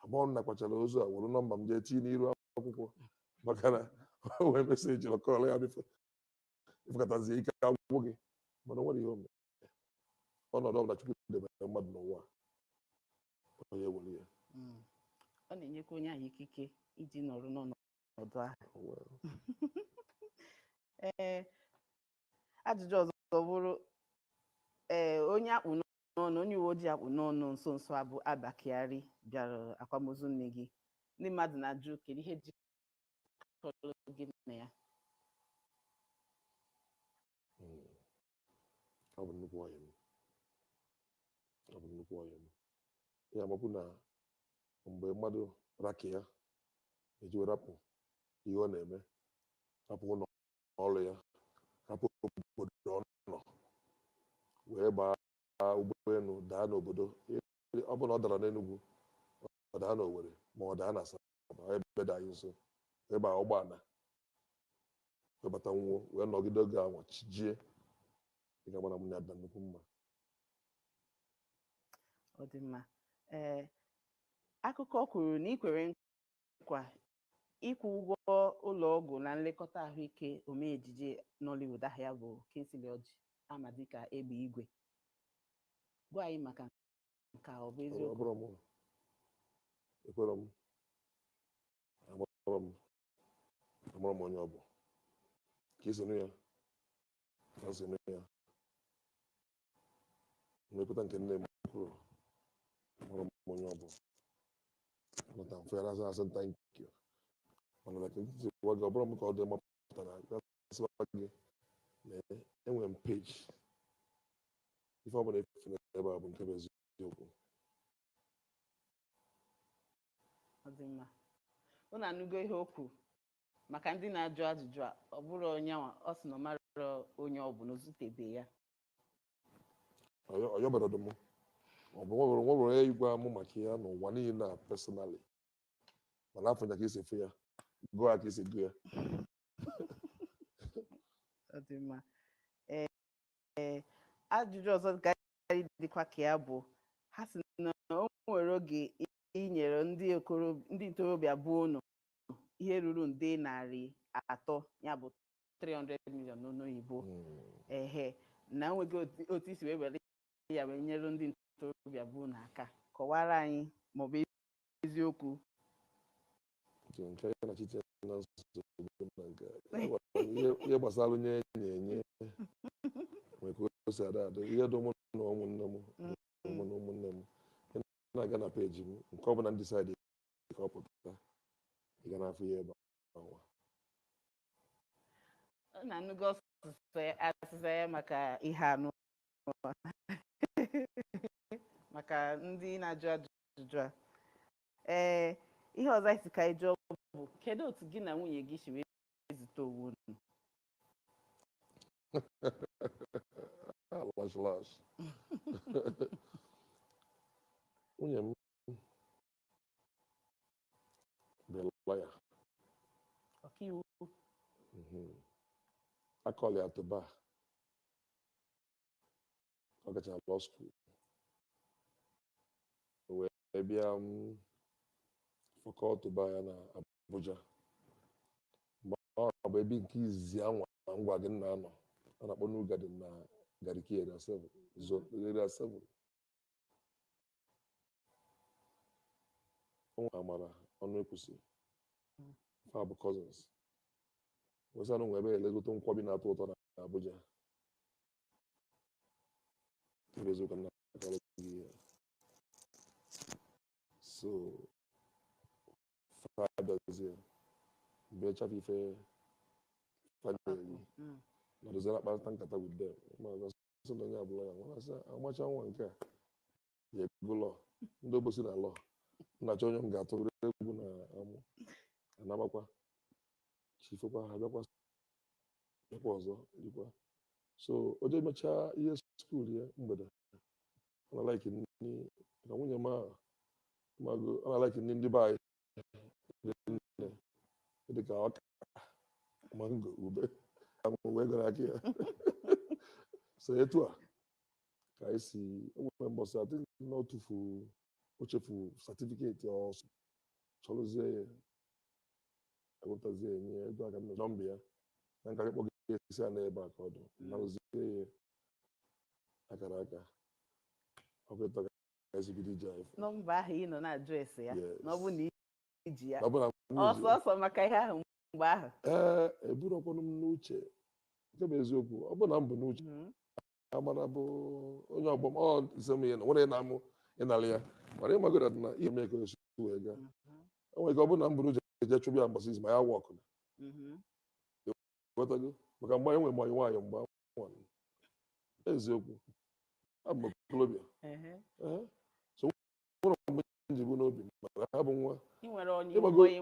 agbọọ na kwachara ozu a were nọmba m jee tinye n'iru akwụkwọ maka na o wee meseji ọkọọla ya ifekatazi ike agwụgwụ gị mana o nwere ihe o mere ọnọdụ ọbụla Chukwu debere mmadụ n'ụwa onye were ya ọ na-enyekwa onye ahụ ikike iji nọrọ n'ọnọdụ ahụ ajụjụ ọzọ bụrụ onye akpụ n'ọnụ onye uwe ojii akpụ n'ọnụ nso nso abụ Abakari bịara akwamozu nne gị, ndị mmadụ na-ajụ kedu ihe jikọrọ gị na ya. Ọ bụ nnukwu ọyị m. Ọ bụ nnukwu ọyị m. Ya mabụ na mgbe mmadụ raki ya ejiwe rapụ ihe ọ na-eme, rapụ ụlọ ọrụ ya, rapụ obodo ọ nọ, wee gbaa ụgbọelu daa n'obodo. Ọ bụ na ọ dara n'Enugu, ọ daa n'Owerri, ma ọ daa na Asaba, ebe dị anyị nso, wee gbaa ụgbọala, wee bata nwụọ, wee nọgide oge anwa chijie. Ị ga-amara m na ada nnukwu mma. Ọ dị mma. Akụkọ kwuru na ị kwere nkwa ịkwụ ụgwọ ụlọ ọgwụ na nlekọta ahụike omee ejije Nollywood aha ya bụ Kingsley Orji ama dịka Egbe Igwe. Gwa anyị maka nke a, ọ bụ eziokwu? Ekwere m, amara m onye ọ bụ, ka ị sonụ ya, ka m sonụ ya, mmepụta nke nne m kwuru, amara m onye ọ bụ, nọta mfe ya na asị thank you. Mana na ka ntị gwa gị, ọ bụrụ m ka ọ dị mapụtara gasịwa gị na enwere m peji, ife ọ bụla efere ebe a bụ nke bụ eziokwu. Ọ dị mma. Unu anụgo ihe o kwuru maka ndị na-ajụ ajụjụ a, ọ bụrụ onye nwa, ọ sị na ọ mara onye ọ bụ na ozutebe ya. Ọ yọbara m, ọ bụ nwere onye igwe amụ maka ya n'ụwa niile a personally, mana afọ nya ka esi efe ya, gụọ ya ka esi gụọ ya. Ọ dị mma. Ajụjụ ọzọ gaghị dịkwa ka ya bụ, ha sị na o nwere oge inyere ndị ntorobịa bụ unu ihe ruru nde 300, ya bụ 300 million n'ọnụ oyibo, na enweghị otu isi wee were ya wee nyere ndị ntorobịa bụ unu aka. Kọwara anyị maọbụ eziokwu. Nke ya na chiche na nsogbu na nke ihe gbasara onye enye nwere ka o si ada ada, ihe dị ụmụ na ụmụnne m na-aga na peji m, nke ọ bụla ndị saịdị ka ọ pụta, ị ga na-afụ ihe ebe ahụ. Ọ na-anụgo asụsụ ya maka ihe anụ maka ndị na-ajụ ajụjụ a. Ihe ọzọ isi ka ị jụọ bụ, kedu otu gị na nwunye gị si wee zute onwe unu? Nwunye m bụ lọya, ọkaiwu, akọli atụba, ọ gachara law school, wee bịa fakọlti ba ya na Abuja. Mgbe ọ bụ ebe nke izizi anwa ngwa gị na-anọ, a na-akpọ New Garden na Gariki area 7. Onwe amara ọnụ ekwusi, fa bụ cousins. Wesanụ nwe ebe elegote nkwobi na-atọ ụtọ na Abuja. Eziokwu na so fadazie mgbe echafe ife famili na dozie na-akparịta nkata with them, ma gasị na onye abụla ya nwa asị amacha nwa nke a ya ego lọ, ndị obosi na lọ nnacha onye m ga-atụrụ egwu na amụ anamakwa chifekwa ha bịakwa ọzọ dịkwa. So o jee mechaa ihe skuul ya mgbede, ọ na-alaiki nri na nwunye m mago, ọ na-alaiki ndị be anyị dịka ọka, mango, ube, wee gara aka ya. So etu a ka anyị si enwere mbọsị adị n'otufu ochefu satifiketi ọsọ chọrọzie ya ewepụtazie enye ya edu aka nọmba ya na nkarị kpọ gị esi a n'ebe a ka ọ dị narụzie ya akara aka ọkụta ka esi bido ije anyị. Nọmba ahụ ị nọ na-ajụ ese ya na ọ bụ na iji ya ọsọ maka ihe ahụ mgbe ahụ? Eburọkwanụ m n'uche nke bụ eziokwu ọ bụ na m bụ n'uche amara bụ onye ọgbọ m ọ ise m ihe na nwere na-amụ ịnara ya mana ịmagoro na ihe mee ka esi wee gaa o nwere ike ọ bụ na m bụrụ uche eje chụbụ ya mgbasa izu ma ya wọkụ ghọtago maka mgbe enwe mmanya nwaanyị mgbe nwaanyị eziokwu abụ m okolobịa so nwere mgbe m ji bụ n'obi mana ha bụ nwa nwegoro onye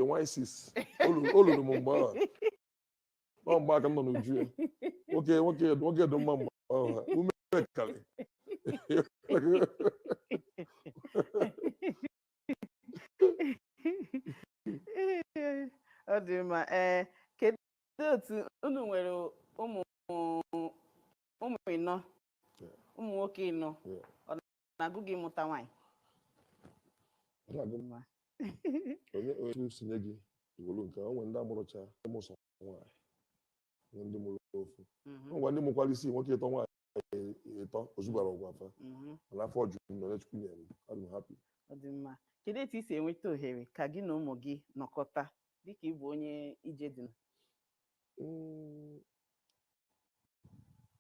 nwaanyị sis o luru m mgbe ahụ ọ mgbe aka m nọ n'uju ya nwoke dị mma mgbe ahụ ha ume karị ọ dị mma kedu otu unu nwere ụmụ ịnọ ụmụ nwoke ịnọ ọ na-agụ gị mụta nwaanyị onye sinye gị iwolu nke o nwere ndị amụrụcha mụsọ nwaanyị ndị mụrụ ofu ngwa ndị mụkwara isi nwoke ịtọ nwaanyị ịtọ ozugbara ụgwọ afa mana afọ juru m nọ chukwu nyere m adị m hapi ọ dị mma kedu etu i si enweta ohere ka gị na ụmụ gị nọkọta dịka ị bụ onye ije dị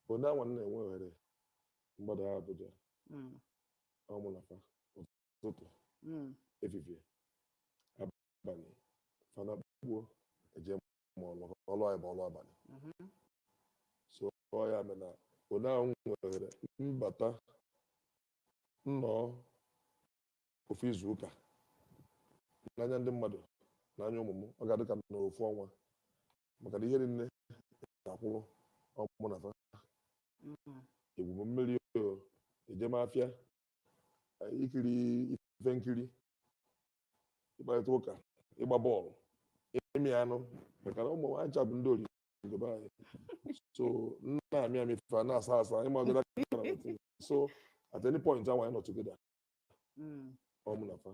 onye anwa na-enwe ohere mgbada ha Abuja ọmụnafa ụtụtụ efifie abalị fana kpuo eje ọlụ anyị bụ ọlụ abalị so ọ ya mere na onye ahụ nwere mbata nnọọ ofu izu ụka n'anya ndị mmadụ n'anya ụmụ m ọ ga-adị ka n'ofu ọnwa maka na ihe niile na-akwụrụ ọmụ na fa egwume mmiri ejemafịa ikiri ife nkiri ịkparịta ụka ịgba bọọlụ ịmị anụ maka na ụmụ nwaanyị bụ ndị ori ngebe anyị so nna amị amị fa na-asa asa ịmagoro so at any point ahụ anyị nọ together ọmụ na fa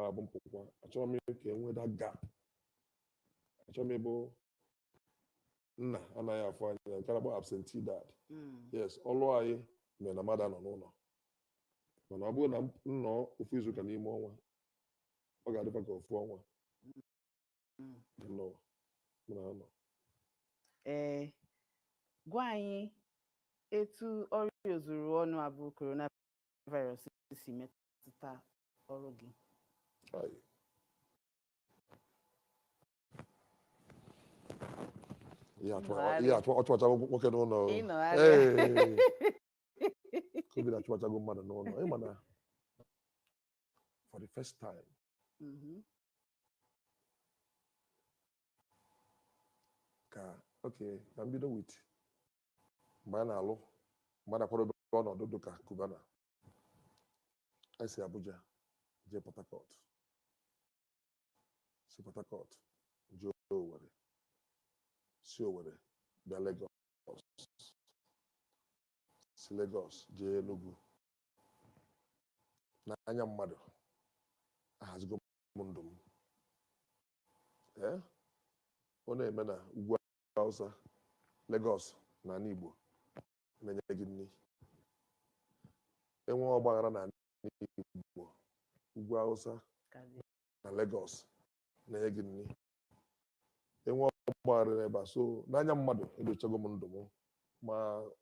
abụ mpụkwa achọrọ m ka enwee that gap achọrọ m ịbụ nna anaghị afọ anya nke na-akpọ absentee dad yes ọlụ anyị mere na mmadụ nọ n'ụlọ mana ọ bụrụ na m nọ ofu izuụka n'ime ọnwa ọ ga-adịkwa ka ofu ọnwa gwa anyị etu ọrịa ozuru ọnụ abụ coronavirus si metụta ọrụ gị ihe achụmachago nwoke n'ụlọ covid achụmachago mmadụ n'ụlọ ịma na for the first time ka na mbido wit mgbe a na-alụ mgbe a na-akwadobe ọnọdụ dịka Cubana anyị si Abuja jee Port Harcourt si Port Harcourt jee Owerri si Owerri bịa Lagos si Lagos jee Enugu n'anya mmadụ ahazigo m ndụ m ọ na-eme na ugwu Hausa Lagos na ala Igbo na-enye gị nri enwe ọgbaghara na Igbo ugwu Hausa na Lagos na-enye gị nri enwe ọgbaghara n'ebe a so n'anya mmadụ edochago m ndụ m ma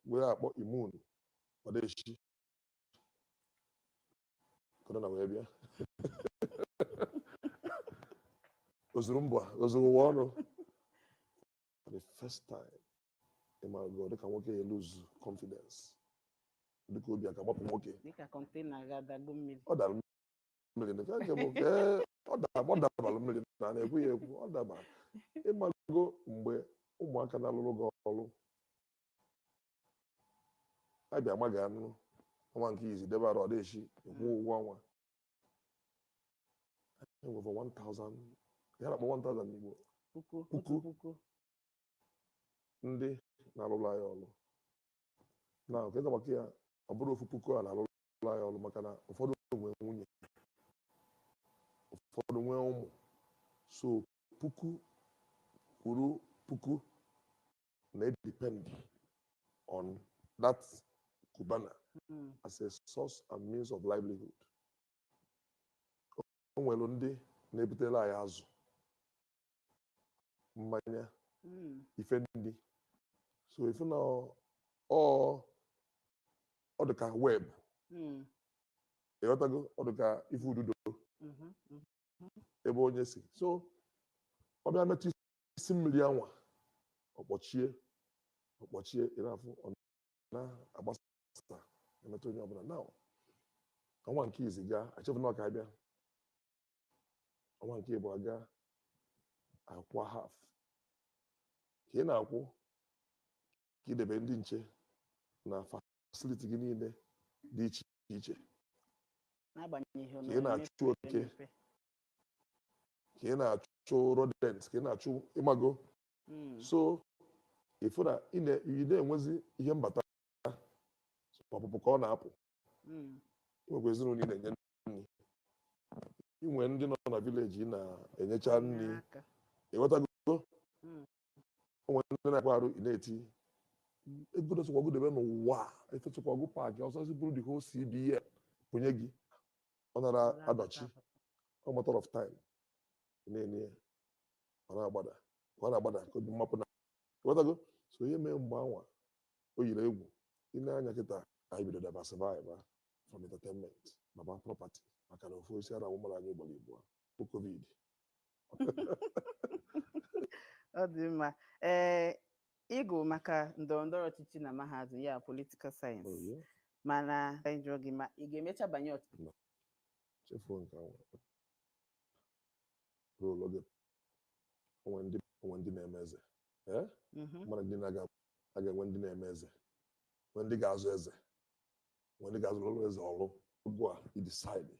wee akpọ imun ọdeshi korona wee bịa ozuru ụwa ọnụ for the first time ịmago dịka nwoke ya lose confidence dịka obi aka gbapụ nwoke ọ dara mmiri ọ dabara mmiri na na-ekwu ya ekwu ọ daba ịmago mgbe ụmụaka na-alụrụ gị ọrụ abịa amaghị anụ ọnwa nke izi debe arụ ọdeshi ekwu ụgwọ ọnwa enwere 1000 ya na-akpọ 1000 n'Igbo puku ndị na-alụrụ anyị ọrụ na nke maka ya ọ bụrụ ofu puku a na-alụrụ anyị ọrụ maka na ụfọdụ nwee nwunye ụfọdụ nwee ụmụ so puku kwuru puku na-edepend on that Cubana as a source and means of livelihood. O nwere ndị na-ebutere anyị azụ mmanya ife ndị so ife na ọ dị ka web ịghọtago ọ dị ka ife ududo ebe onye si so ọ bịa metụ isi mmiri anwa ọkpọchie ịrafụ ọ na-agbasa emetụ onye ọbụla na ọnwa nke izi gaa achọbụ na ọka abịa ọnwa nke ịbụ aga akwa half ka ị na-akwụ ka idebe ndị nche na fasiliti gị niile dị iche iche ka ị na-achụ oke ka ị na-achụ rodent ka ị na-achụ ịmago so ịfụ na ị na-enwezi ihe mbata ọpụpụ ka ọ na-apụ inwekwa ezinụlọ ị na-enye nri inwe ndị nọ na vileji ị na-enyecha nri ịghọtago onwe ndị na-akwa arụ ị na-eti ego sokwago debe n'ụwa efe sokwago paakị ọsọsị bụrụ dị whole CBN onye gị ọ nara adachi ọ matter of time na-enye ya ọ na-agbada ka obi mmapụ na ịghọtago so ihe mee mgbe anwa o yiri egwu ị na-anya kịta anyị bido diversify from entertainment baba property maka na ofu isi ara ụmụrụ anyị gbara igbo bụ covid ọ dị mma ịgụ maka ndọrọndọrọ ọchịchị na mahadum ya political science mana njọ gị ma ị ga-emecha banye ọchịchị chefuo nke ahụ ruo oge onwe ndị na-eme eze mana ndị ga-enwe ndị na-eme eze nwee ndị ga-azụ eze nwee ndị ga-azụ ọrụ eze ọrụ ugbu a idecide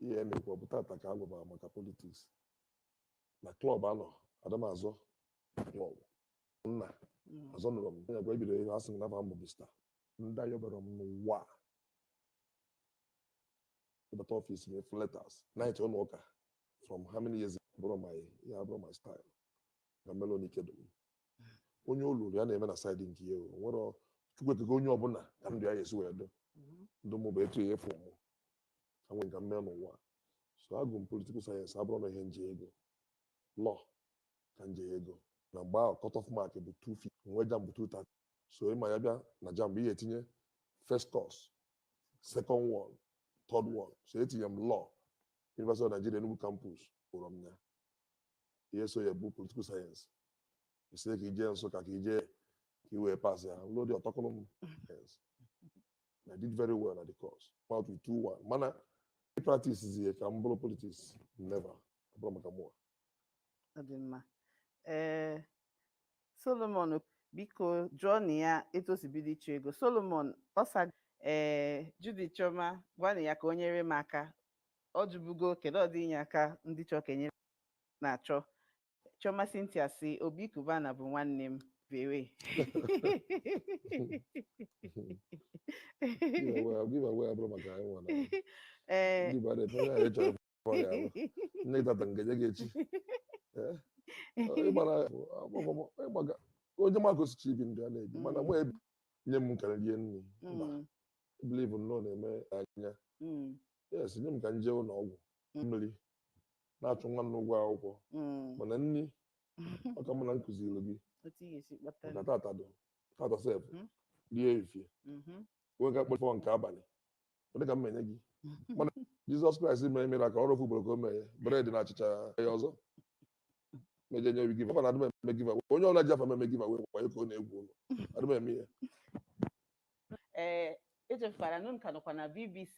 ihe na-ekwu ọ bụ tata ka agwara maka politiks na klọb anọ adamazọ klọb nna azọ nụrụ m onye gwa ebido ihe asị m nafa mbụ bista ndị ayọbara m n'ụwa ịbata ọfịs m efu letters night ụlọ ụka from how many years bụrụ my style na melon ikedo onye olulu ya na-eme na saịdị nke ya nwere chukwu ekego onye ọbụla ka ndụ ya esi wee do ndụ mụ bụ etu ya efu mụ anwe nka mmee n'ụwa so agụ m political sayensị abụrụ na ihe nje ego lọ ka nje ego na mgbe ahụ cut-off mark bụ 250 nwe jam bụ 230 so ịma ya bịa na jam bụ ihe etinye first course second one third one so etinye m law University of Nigeria Enugu campus kpọrọ m ya ihe so ya bụ political sayensị isi ka ije Nsụka ka ije ka iwee pass ya lụọ dị ọtọkụlụ m I did very well at the course out with 2-1 mana practice is ka m bụrụ politics never abụrụ maka mụa ọ dị mma Solomon biko jụọ na ya etu o si bido ịchụ ego Solomon ọsa Judy Chioma gwa na ya ka o nyere m aka ọ jụbugo kedu ọdị inye aka ndị chọọ ka enyere na-achọ Chioma Cynthia si Obi Cubana bụ nwanne m bewe onye makosichi ibi ndụ a na-ebi mana nwa ebi nye m nkara rie nri believe nọ na-eme anya yes nye m ka nje ụlọ ọgwụ mmiri na-achụ nwa m ụgwọ akwụkwọ mana nri ọka mụ na nkụziri gị maka tata sef rie efie onwe ka kpọfọ nke abalị onye ka m menye gị mana Jizọs Kraịst mere mere ka ọrụ ofu ugboro ka o mee bred na achịcha ya ọzọ meje nye obi giva na adịm eme giva onye ọbụla ji afa meme giva wee kwanye ka ọ na-egwu ụlọ adịm eme ya echefukwara na nka nọkwa na BBC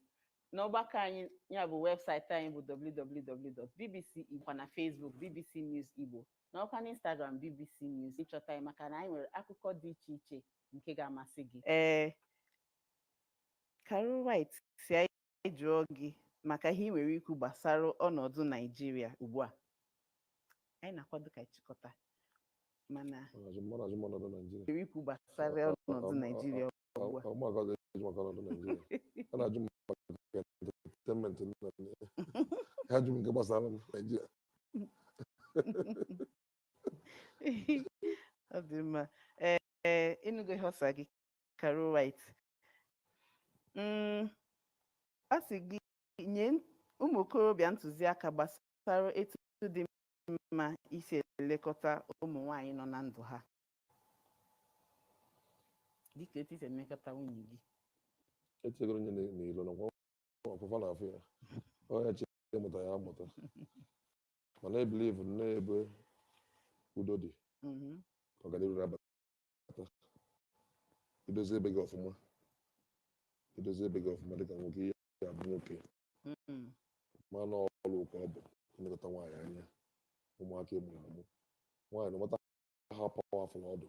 n'ọgbakọ anyị ya bụ webụsaịtị anyị bụ www.bbc Igbo na Facebook BBC News Igbo n'ọkwa na Instagram BBC News ịchọta anyị maka na anyị nwere akụkọ dị iche iche nke ga-amasị gị Carol White si anyị jụọ gị maka ihe ị nwere ikwu gbasara ọnọdụ Naijiria ugbu a anyị na-akwado ka ịchịkọta mana nwere ikwu gbasara ọnọdụ Naijiria ugbu a entertainment ha jụ nke gbasara Naijiria ọ dị mma ịnụgo ihe ọsa gị Carol White a sị gị nye ụmụ okorobịa ntụziaka gbasara etu dị mma isi elekọta ụmụ nwaanyị nọ na ndụ ha dịka etu isi elekọta nwunye gị? Echegoro onye n'ilo na ọkwụfa na afọ ya onye chere ịmụta ya amụta mana ebilivu n'ebe udo dị ọganihu na-abata idozi ebe gị ọfụma dịka nwoke ihe ya bụ nwoke mana ọrụ ụka ọ bụ ilekọta nwaanyị anya ụmụaka ịmụrụ amụ nwaanyị na nwata ha pawafụl ọdụ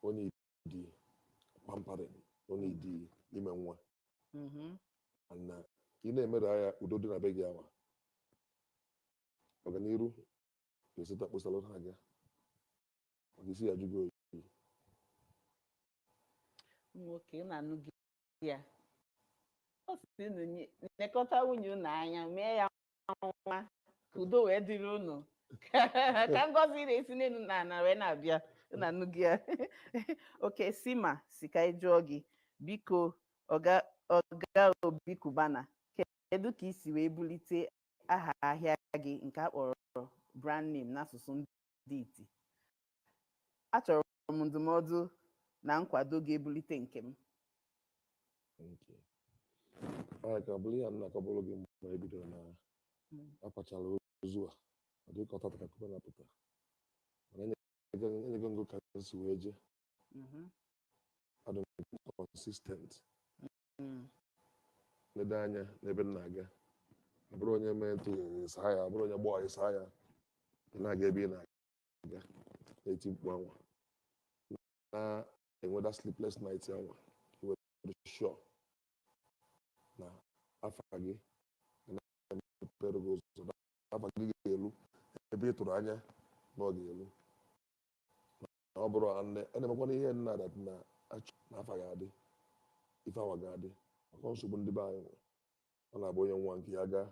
onye idi pamparin onye idi ime nwa na ị na-emere ya udo dị na be gị awa ọganiru ga-eseta kposalụ ha ga maka isi ya jụgo oyi nwoke na-anụ gị ya ọ sị unu lekọta nwunye unu anya mee ya nwa ka udo wee dịrị unu ka ngọzi na-esi n'elu na ana wee na-abịa na-anụ gị ya. Oke, Sima si ka ị jụọ gị biko ọga Obi Cubana, kedu ka isi wee bulite aha ahịa gị nke a kpọrọ brand name n'asụsụ ndị iti? Achọrọ m ndụmọdụ na nkwado ga-ebulite nke m. ka bụrụ ya nna akọbụrụ gị mgbe ebidoro na akpachara ozu a ọ dịka ọtata ka Cubana pụta mana enyego ngo ka nsi wee je adụ consistent lede anya n'ebe m na-aga abụrụ onye mee ntụ ịsa ya abụrụ onye gbaa ịsa ya na-aga ebe ị na-aga na-eti mkpu anwa na-enweda sleepless night anwa iwere sure na afa gị na-emepere gị ụzọ na afa gị ga-elu ebe ị tụrụ anya na ọ ga-elu na ọ bụrụ na-emekwana ihe nna dat na achọ na afa ga-adị ife awa ga-adị maka nsogbu ndị be anyị nwere ọ na-abụ onye nwa nke ya gaa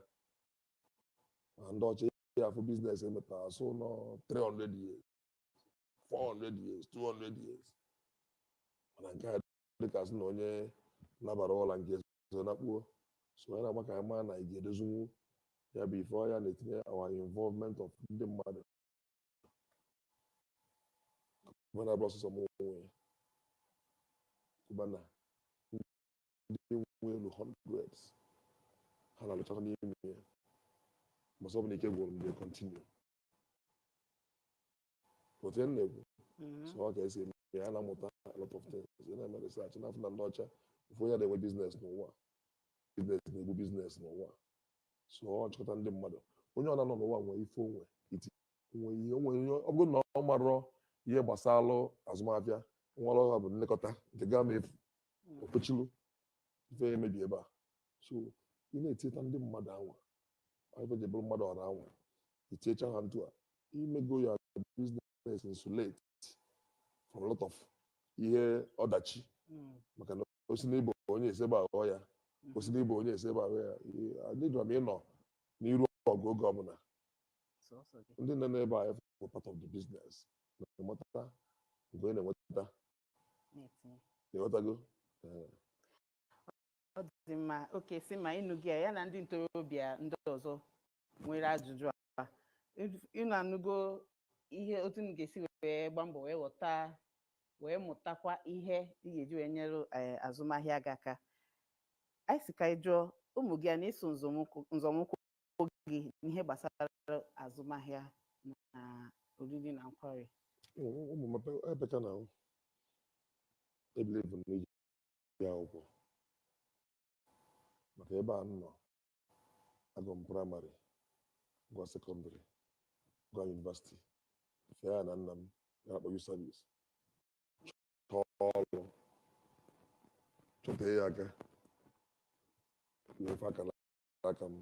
ma ndị ọcha ya afụ biznes emepe asụ nọ 300 years 400 years 200 years mana nke a dịka sị na onye nabara ụla nke so na kpuo so ya na-agba ka ya maa na ị ga-edozinwu ya bụ ife ọya na-etinye our involvement of ndị mmadụ Cubana bụ ọsụsọ m onwe Cubana ndị nwe elu hundreds ha na-alụchata n'ime ya ma sọ bụ na ike gwụrụ mgbe continue otu ya na-ekwu so ọ ka esi eme ya na-amụta a lot of things ya na-eme research na-afụ na ndị ọcha ofu onye na-enwe biznes n'ụwa biznes na-egbu biznes n'ụwa so ọ chịkọta ndị mmadụ onye ọ na-anọ n'ụwa nwee ife onwe iti ọ bụrụ na ọ marọ ihe gbasalụ azụmahịa nwa ọrụ ha bụ nlekọta nke gaa mefu okpochilu ife emebi ebe a so ị na-etinyeta ndị mmadụ anwa ife ji bụrụ mmadụ ọra anwa itiecha ha ntụ a imego ya business insulate from a lot of ihe ọdachi maka na osi n'ịbụ onye esebe aghọ ya osi n'ịbụ onye esebe aghọ ya adịdụra m ịnọ n'iru ọgụ oge ọbụla ndị nọ n'ebe a for part of the business na-enweta nke onye na-enweta ịghọtago ọ dị mma. Oke, Sima ịnụ gị ya na ndị ntorobịa ndị ọzọ nwere ajụjụ a ịnụ anụgo ihe otu m ga-esi wee gba mbọ wee ghọta wee mụtakwa ihe ị ga-eji wee nyere azụmahịa gị aka. Anyị si ka ị jụọ ụmụ gị a na-eso nzọmụkwụ gị n'ihe gbasara azụmahịa na oriri na nkwari? ụmụ m ebeka na ebilivu na iji ya akwụkwọ maka ebe a nọ agụ m praịmarị gụọ sekọndịrị gụọ yunivasiti fee ya na nna m ya-akpọ yu savis chọọ ọrụ chọtee ya aka wefe aka n'aka m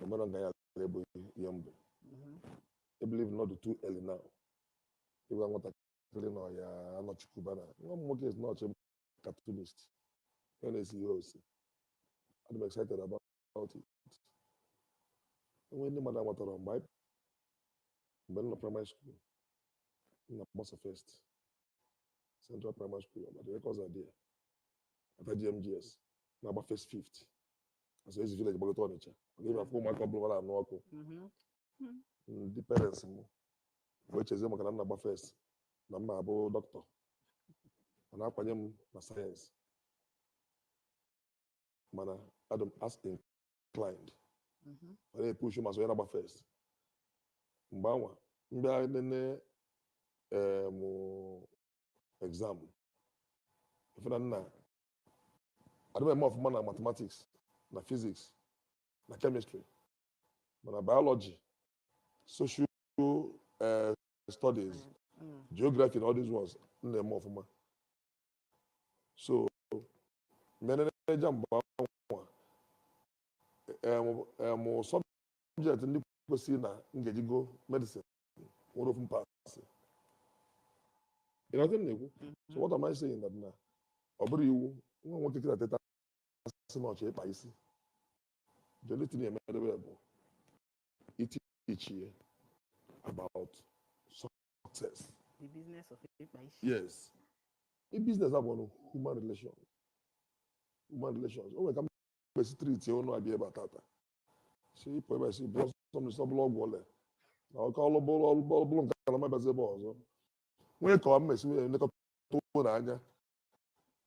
omere nga ya ebo ihe mbụ ebelieve not too early now ịgwa nwatakịrị na ọya anọchi Cubana nwa m nwoke is not a cartoonist ya na-esi ihe osi I'm excited about it. Enwe ndị mmadụ amatara mgbe m nọ primary school na Bosa First Central Primary School but the records are there after GMGS na-agba first fifth as ezi village gbagota Ọnịcha ga-ebe afọ ụmụaka ọbụla mara anụ ọkụ ndị parents m wee chezie maka na m na-agba first na m na-abụ dọkịta mana akwanye m na sayensị mana adam as inclined ma na-epushu ma so ya na-agba first mgbe anwa mbịa nene exam efena nna adịm eme ọfụma na mathematics na physics na chemistry mana biology social studies geography and all these ones na-eme ọfụma so mgbe na-eja mgbe anwa subject ndị kwesịrị na ngejigo medicine nwere ofu mpaghasị. You know what I'm saying? So what am I saying that na ọ bụrụ iwu nwa nwoke kịta teta asị na ọchị ịkpa isi the only thing emedebe bụ teach you about success. The business of ịkpa isi. Yes. In business abụ human relations. Human relations. O nwere ka mgbe street ọnụ abịa ebe tata. Si ịpụ ebe si bụrụ sọbụla ọgwụ ole. Na ọka ọlụbụrụ nke ala mabazi ebe ọzọ. Nwee ka ọ mmesi nwee nlekọta ụlọ n'anya.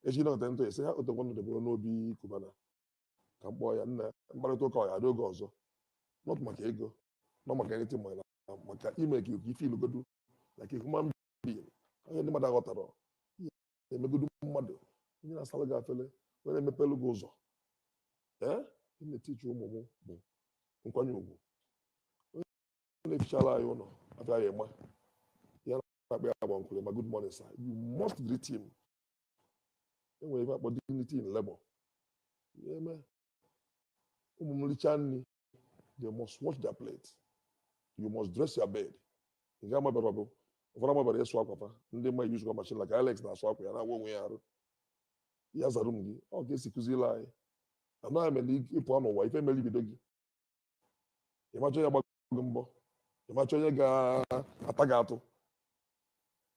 Echi na ntị esi ha otekwa ndụ debere n'Obi Cubana. Ka mkpọ ya nna mkparịta ụka ya oge ọzọ. Not maka ego. Not maka anything maka ime ka ife ilugodu like human being. Onye ndị mmadụ aghọtara emegodu mmadụ onye na-asala gị afele onye na-emepelu gị ụzọ ị na-etichi ụmụ m bụ nkwanye ugwu onye na-efichala anyị ụlọ afịa ya ịma ya na-akpa ya agba nkwere ma good morning sir you must greet him. Enwere ife akpọ dignity in labor. Eme ụmụ m richaa nri they must wash their plate. You must dress your bed. Nke amabara bụ ụfọdụ amabara ịsụ akwa fa ndị mma yuzukwa machin like Alex na-asụ akwa ya na-awa onwe ya arụ ya zara m gị ọ ga-esi kụziri anyị anaghị emere ịpụ n'ụwa ife mere ibido gị ịmachọ onye gbago gị mbọ ịmachọ onye ga-ata gị atụ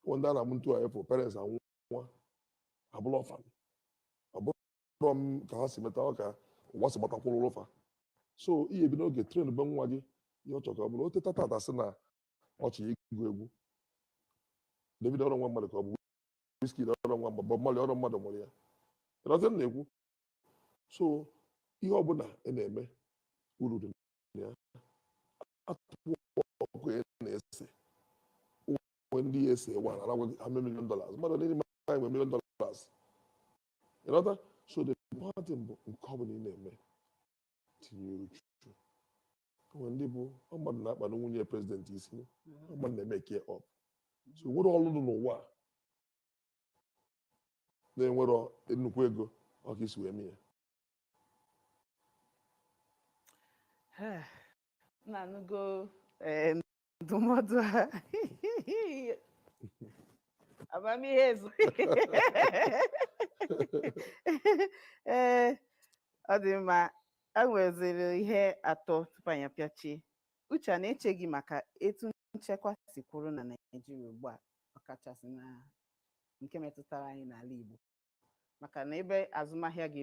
ụmụ ndị a na-amụ ntu anyị fụ parents anwụ nwa abụrụ ọfan ọ bụrụ m ka ha si meta ọ ka ụwa si gbatakwụrụ ụfa so ihe ebido oge tren be nwa gị ihe ọ chọrọ ka ọ bụrụ o teta tata sị na ọchị ịgụ egwu David ọrụ nwa mmadụ ka ọ bụ Wizkid ọrụ nwa mmadụ Bob Marley ọrụ mmadụ mụrụ ya ịnọzi m na-ekwu so ihe ọbụla ị na-eme uru dị ya atụpụ ọkụ na-ese onwe ndị ese wa na agwa $1 million mmadụ ndị mmadụ $1 million ịnọta so the important bụ nke ọbụla ị na-eme tinyere uchu onwe ndị bụ mmadụ na-akpa na nwunye prezidenti isi mmadụ na-eme ke ọp so nwere ọlụ dị n'ụwa na-enwero nnukwu ego ọka isi wee mee ya na-anụgo ndụmọdụ ha amamihe ezu ọ dị mma a nweziri ihe atọ tupu anyị apịachie uche a na-eche gị maka etu nchekwa si kwụrụ na Naịjirịa ugbu a ọkachasị na nke metụtara anyị n'ala Igbo maka na ebe azụmahịa gị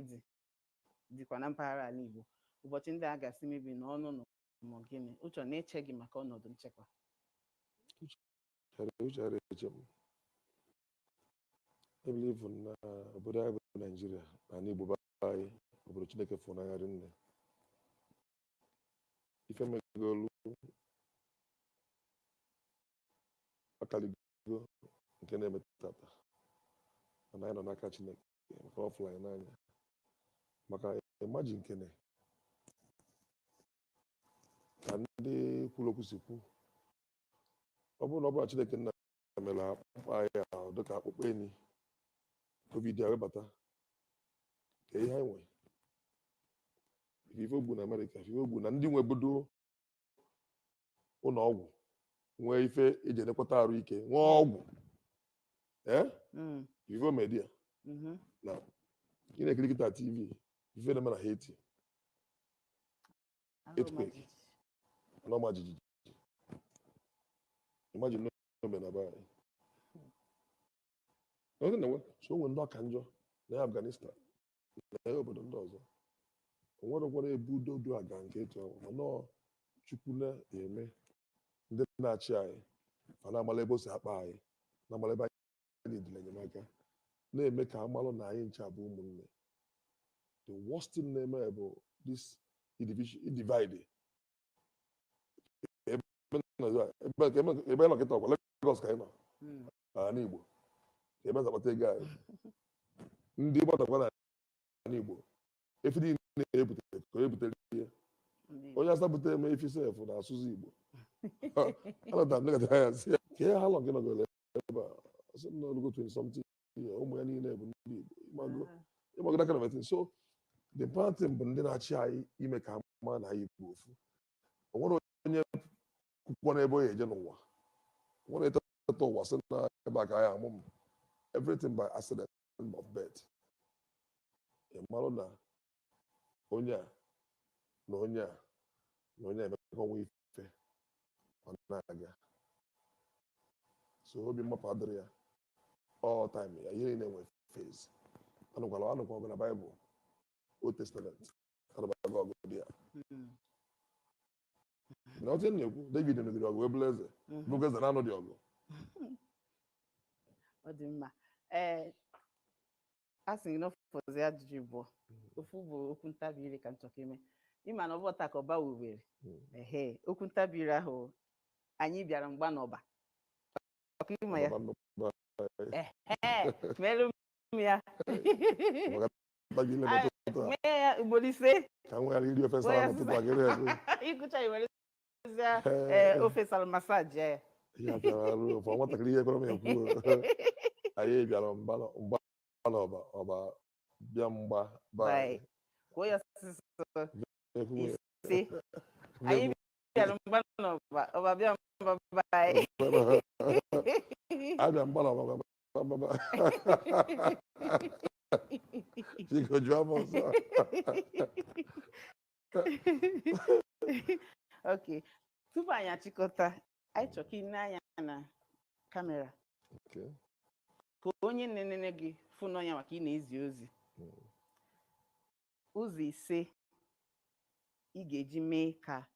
dịkwa na mpaghara ala Igbo ụbọchị ndị a gasị mebi na ọnụ ma gịnị uche na-eche gị maka ọnọdụ nchekwa ebelivu na obodo anyị bụ Naịjirịa na ala Igbo anyị obodo Chineke fụnagharị nne ife megolu akaligo nke na-emetụtata mana anyị nọ n'aka Chineke maka ọfụla anyị n'anya maka ịmaji nkene ka ndị kwuru okwu si kwu ọ bụrụ na ọ bụla Chineke nna mere akpụkpọ anyị ahụ dịka akpụkpọ enyi covid a webata ka ihe anyị nwe ife ogbu na Amerịka ife ogbu na ndị nwebodo ụlọ ọgwụ nwee ife eji elekọta arụ ike nwee ọgwụ ife omedia na ị na-ekiri kịta TV ife na-eme na Haiti earthquake na ọma jijiji imagine n'ome na be anyị so onwe ndị ọka njọ na Afghanistan na obodo ndị ọzọ onwere ụkwara ebu dodo aga nke etu ahụ mana Chukwu na-eme ndị na-achị anyị ma na-amala ebe o si akpa anyị na-amala ebe anyị na-edile enyemaka na-eme ka amalụ na anyị ncha bụ ụmụnne. The worst thing na-eme bụ this divide. Ebe nọ kịta ọkwa Lagos ka anyị nọ n'ala Igbo ka ebe zakpata ego anyị ndị gbatakwa n'ala Igbo efi niile na-ebutere ka onye butere ihe onye asa butere eme efi sef na-asụzi Igbo anọta m negatara ya si ya ka ihe ha lọ nke nọgoro ebe a asị m n'olugo 20 something ụmụ ya niile bụ ndị Igbo ịmago that kind of thing. So the important thing bụ ndị na-achị anyị ime ka ama na anyị bụ ofu. O nwere onye kwukwo n'ebe onye eje n'ụwa nwere eteta ụwa sị na ebe a ka anyị amụ m everything by accident of birth. Ịmarụ na onye a na onye a na onye a emekọnwa ife ọ na-aga. So obi mmapụ adịrị ya all time ya ihe na-enwe phase. Anụkwala ọgụ na Bible Old Testament anụkwala ọgụ dị ya na otu na-ekwu David nọgide ọgụ wee bụrụ eze bụrụ eze na-anụ dị ọgụ. Ọ dị mma. A sị na ọfọzi ajụjụ bụ ofu bụ okwu ntabi ire ka nchọka ime ịma na ọbọta ka ọba wubere okwu ntabi ire ahụ anyị bịara mgba n'ọba ọka ịma ya merụ m ya mee ya ugboro ise ka nwere iri ofe sara n'ụtụtụ agịrị ego ịgụcha iwere ofe salmasaji ya ya bịara arụ ofe nwatakịrị ihe kwere m ekwu anyị bịara mgba n'ọba ọba bịa mgba kwuo ya ise anyị bịara mgba n'ọba ọba bịa mgba abịa mgba n'ọba Chico jụọ ọzọ. Okay, tupu anyị achịkọta anyị chọrọ ka ị na-anya na kamera ka onye na-enene gị fụ n'ọnya maka ị na-ezi ozi ụzọ ise ị ga-eji mee ka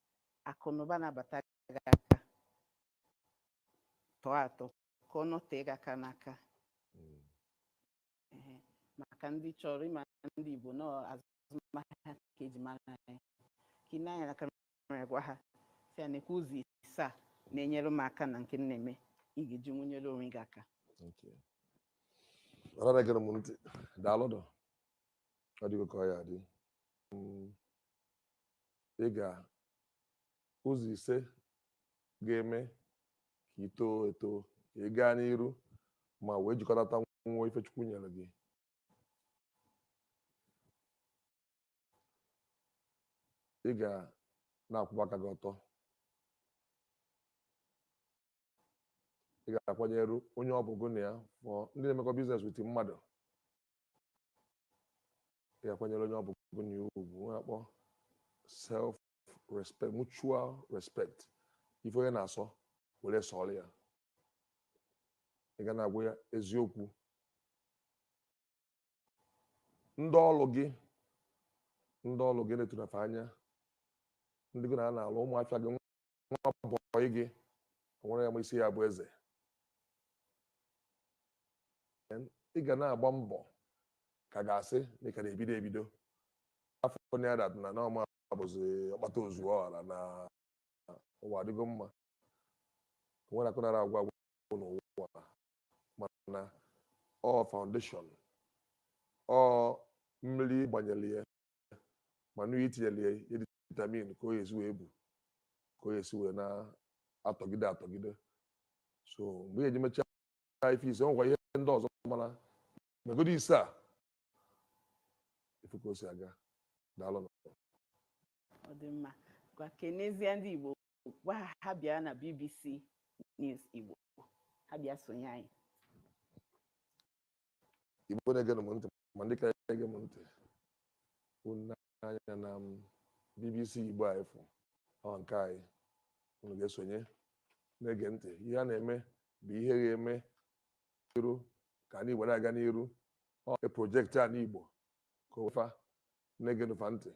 akụnụba na-abata gị aka tọọ atọ ka ọ nọtee gị aka n'aka maka ndị chọrọ ịma ndị Igbo na azụmahịa ka eji mara anyị ka ị na-anya na kamera gwa ha si ya na-ekwu ụzọ ise a na-enyere m aka na nke na-eme ị ga-eji nwunyere onwe gị aka. Ọrara gere m ntị daalụdụ ọ dịgo ka ọ ya dị ị ga ụzọ ise ga-eme ka ị too eto ka ị gaa n'iru ma wee jikọtata nwa ife Chukwu nyere gị. Ị ga na-akwụba aka gị ọtọ. Ị ga-akwanyere onye ọ bụgo na ya ndị na-emekọ biznes wit mmadụ. Ị ga-akwanyere onye ọ bụgo na ya ugwu akpọ self respect, mutual respect. Ife onye na-asọ were sọọrọ ya. Ị ga na-agwa ya eziokwu. Ndị ọlụ gị na-etunafe anya ndị gị na-alụ ụmụafịa gị nwa bọyị gị nwere ya ma isi ya bụ eze. Ị ga na-agba mbọ ka ga-asị na ị ka na-ebido afọ na ya na ọma bụzi ọkpata ozu ọghara na ụwa adịgo mma nwere akụ nara agwa n'ụwa mana ọ foundation ọ mmiri gbanyere ya mana itinyere ya vitamin ka o esi wee bu ka o esi wee na-atọgide. So mgbe ị ga-eji mechaa ife ise nwekwa ihe ndị ọzọ mana megodi ise a ifu ka o si aga. Daalụ. Ọ dị mma. Gwa kenezie ndị Igbo gwa ha bịa na BBC News Igbo ha bịa sonye anyị. Igbo na-ege m ntị ma ndị ka ege m ntị unu anya na BBC Igbo a efu ọ nke anyị unu ga-esonye na-ege ntị. Ihe a na-eme bụ ihe ga-eme iru ka anyị were aga n'iru ọ projekti a n'Igbo ka ofa na-ege nụfa ntị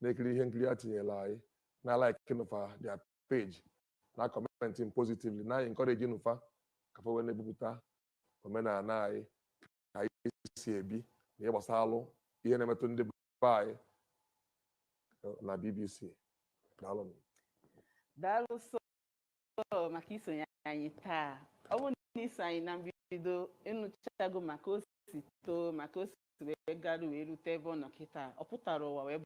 na-ekiri ihe nkiri a tinyela anyị na like nụfa their page na parenting positively na encourage nufa ka fa wee na-ebupụta omenala anyị ka anyị si ebi na ihe gbasara ihe na-emetụ ndị be anyị na BBC. Daalụ. Daalụ sọ maka isonye anyị taa. Ọ bụrụ na iso anyị na mbido ịnụchago maka o si too maka o si wee gara wee rute ebe ọ nọ kịta, ọ pụtara ụwa wee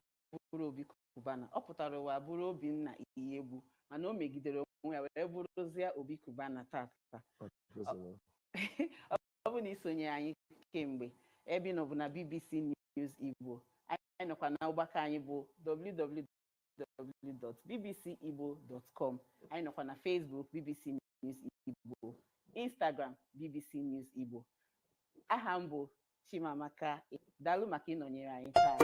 bụrụ Obi Cubana, ọ pụtara ụwa bụrụ Obinna Iyegbu, mana o megidere onwe ya wee bụrụzie Obi Cubana tata. Ọ bụ na isonye anyị kemgbe ebe nọ bụ na BBC News Igbo. Anyị nọkwa na ọgbakọ anyị bụ www.bbcigbo.com. anyị nọkwa na Facebook BBC News Igbo, Instagram BBC News Igbo. Aha m bụ Chimamaka. Daalụ maka ịnọnyere anyị taa.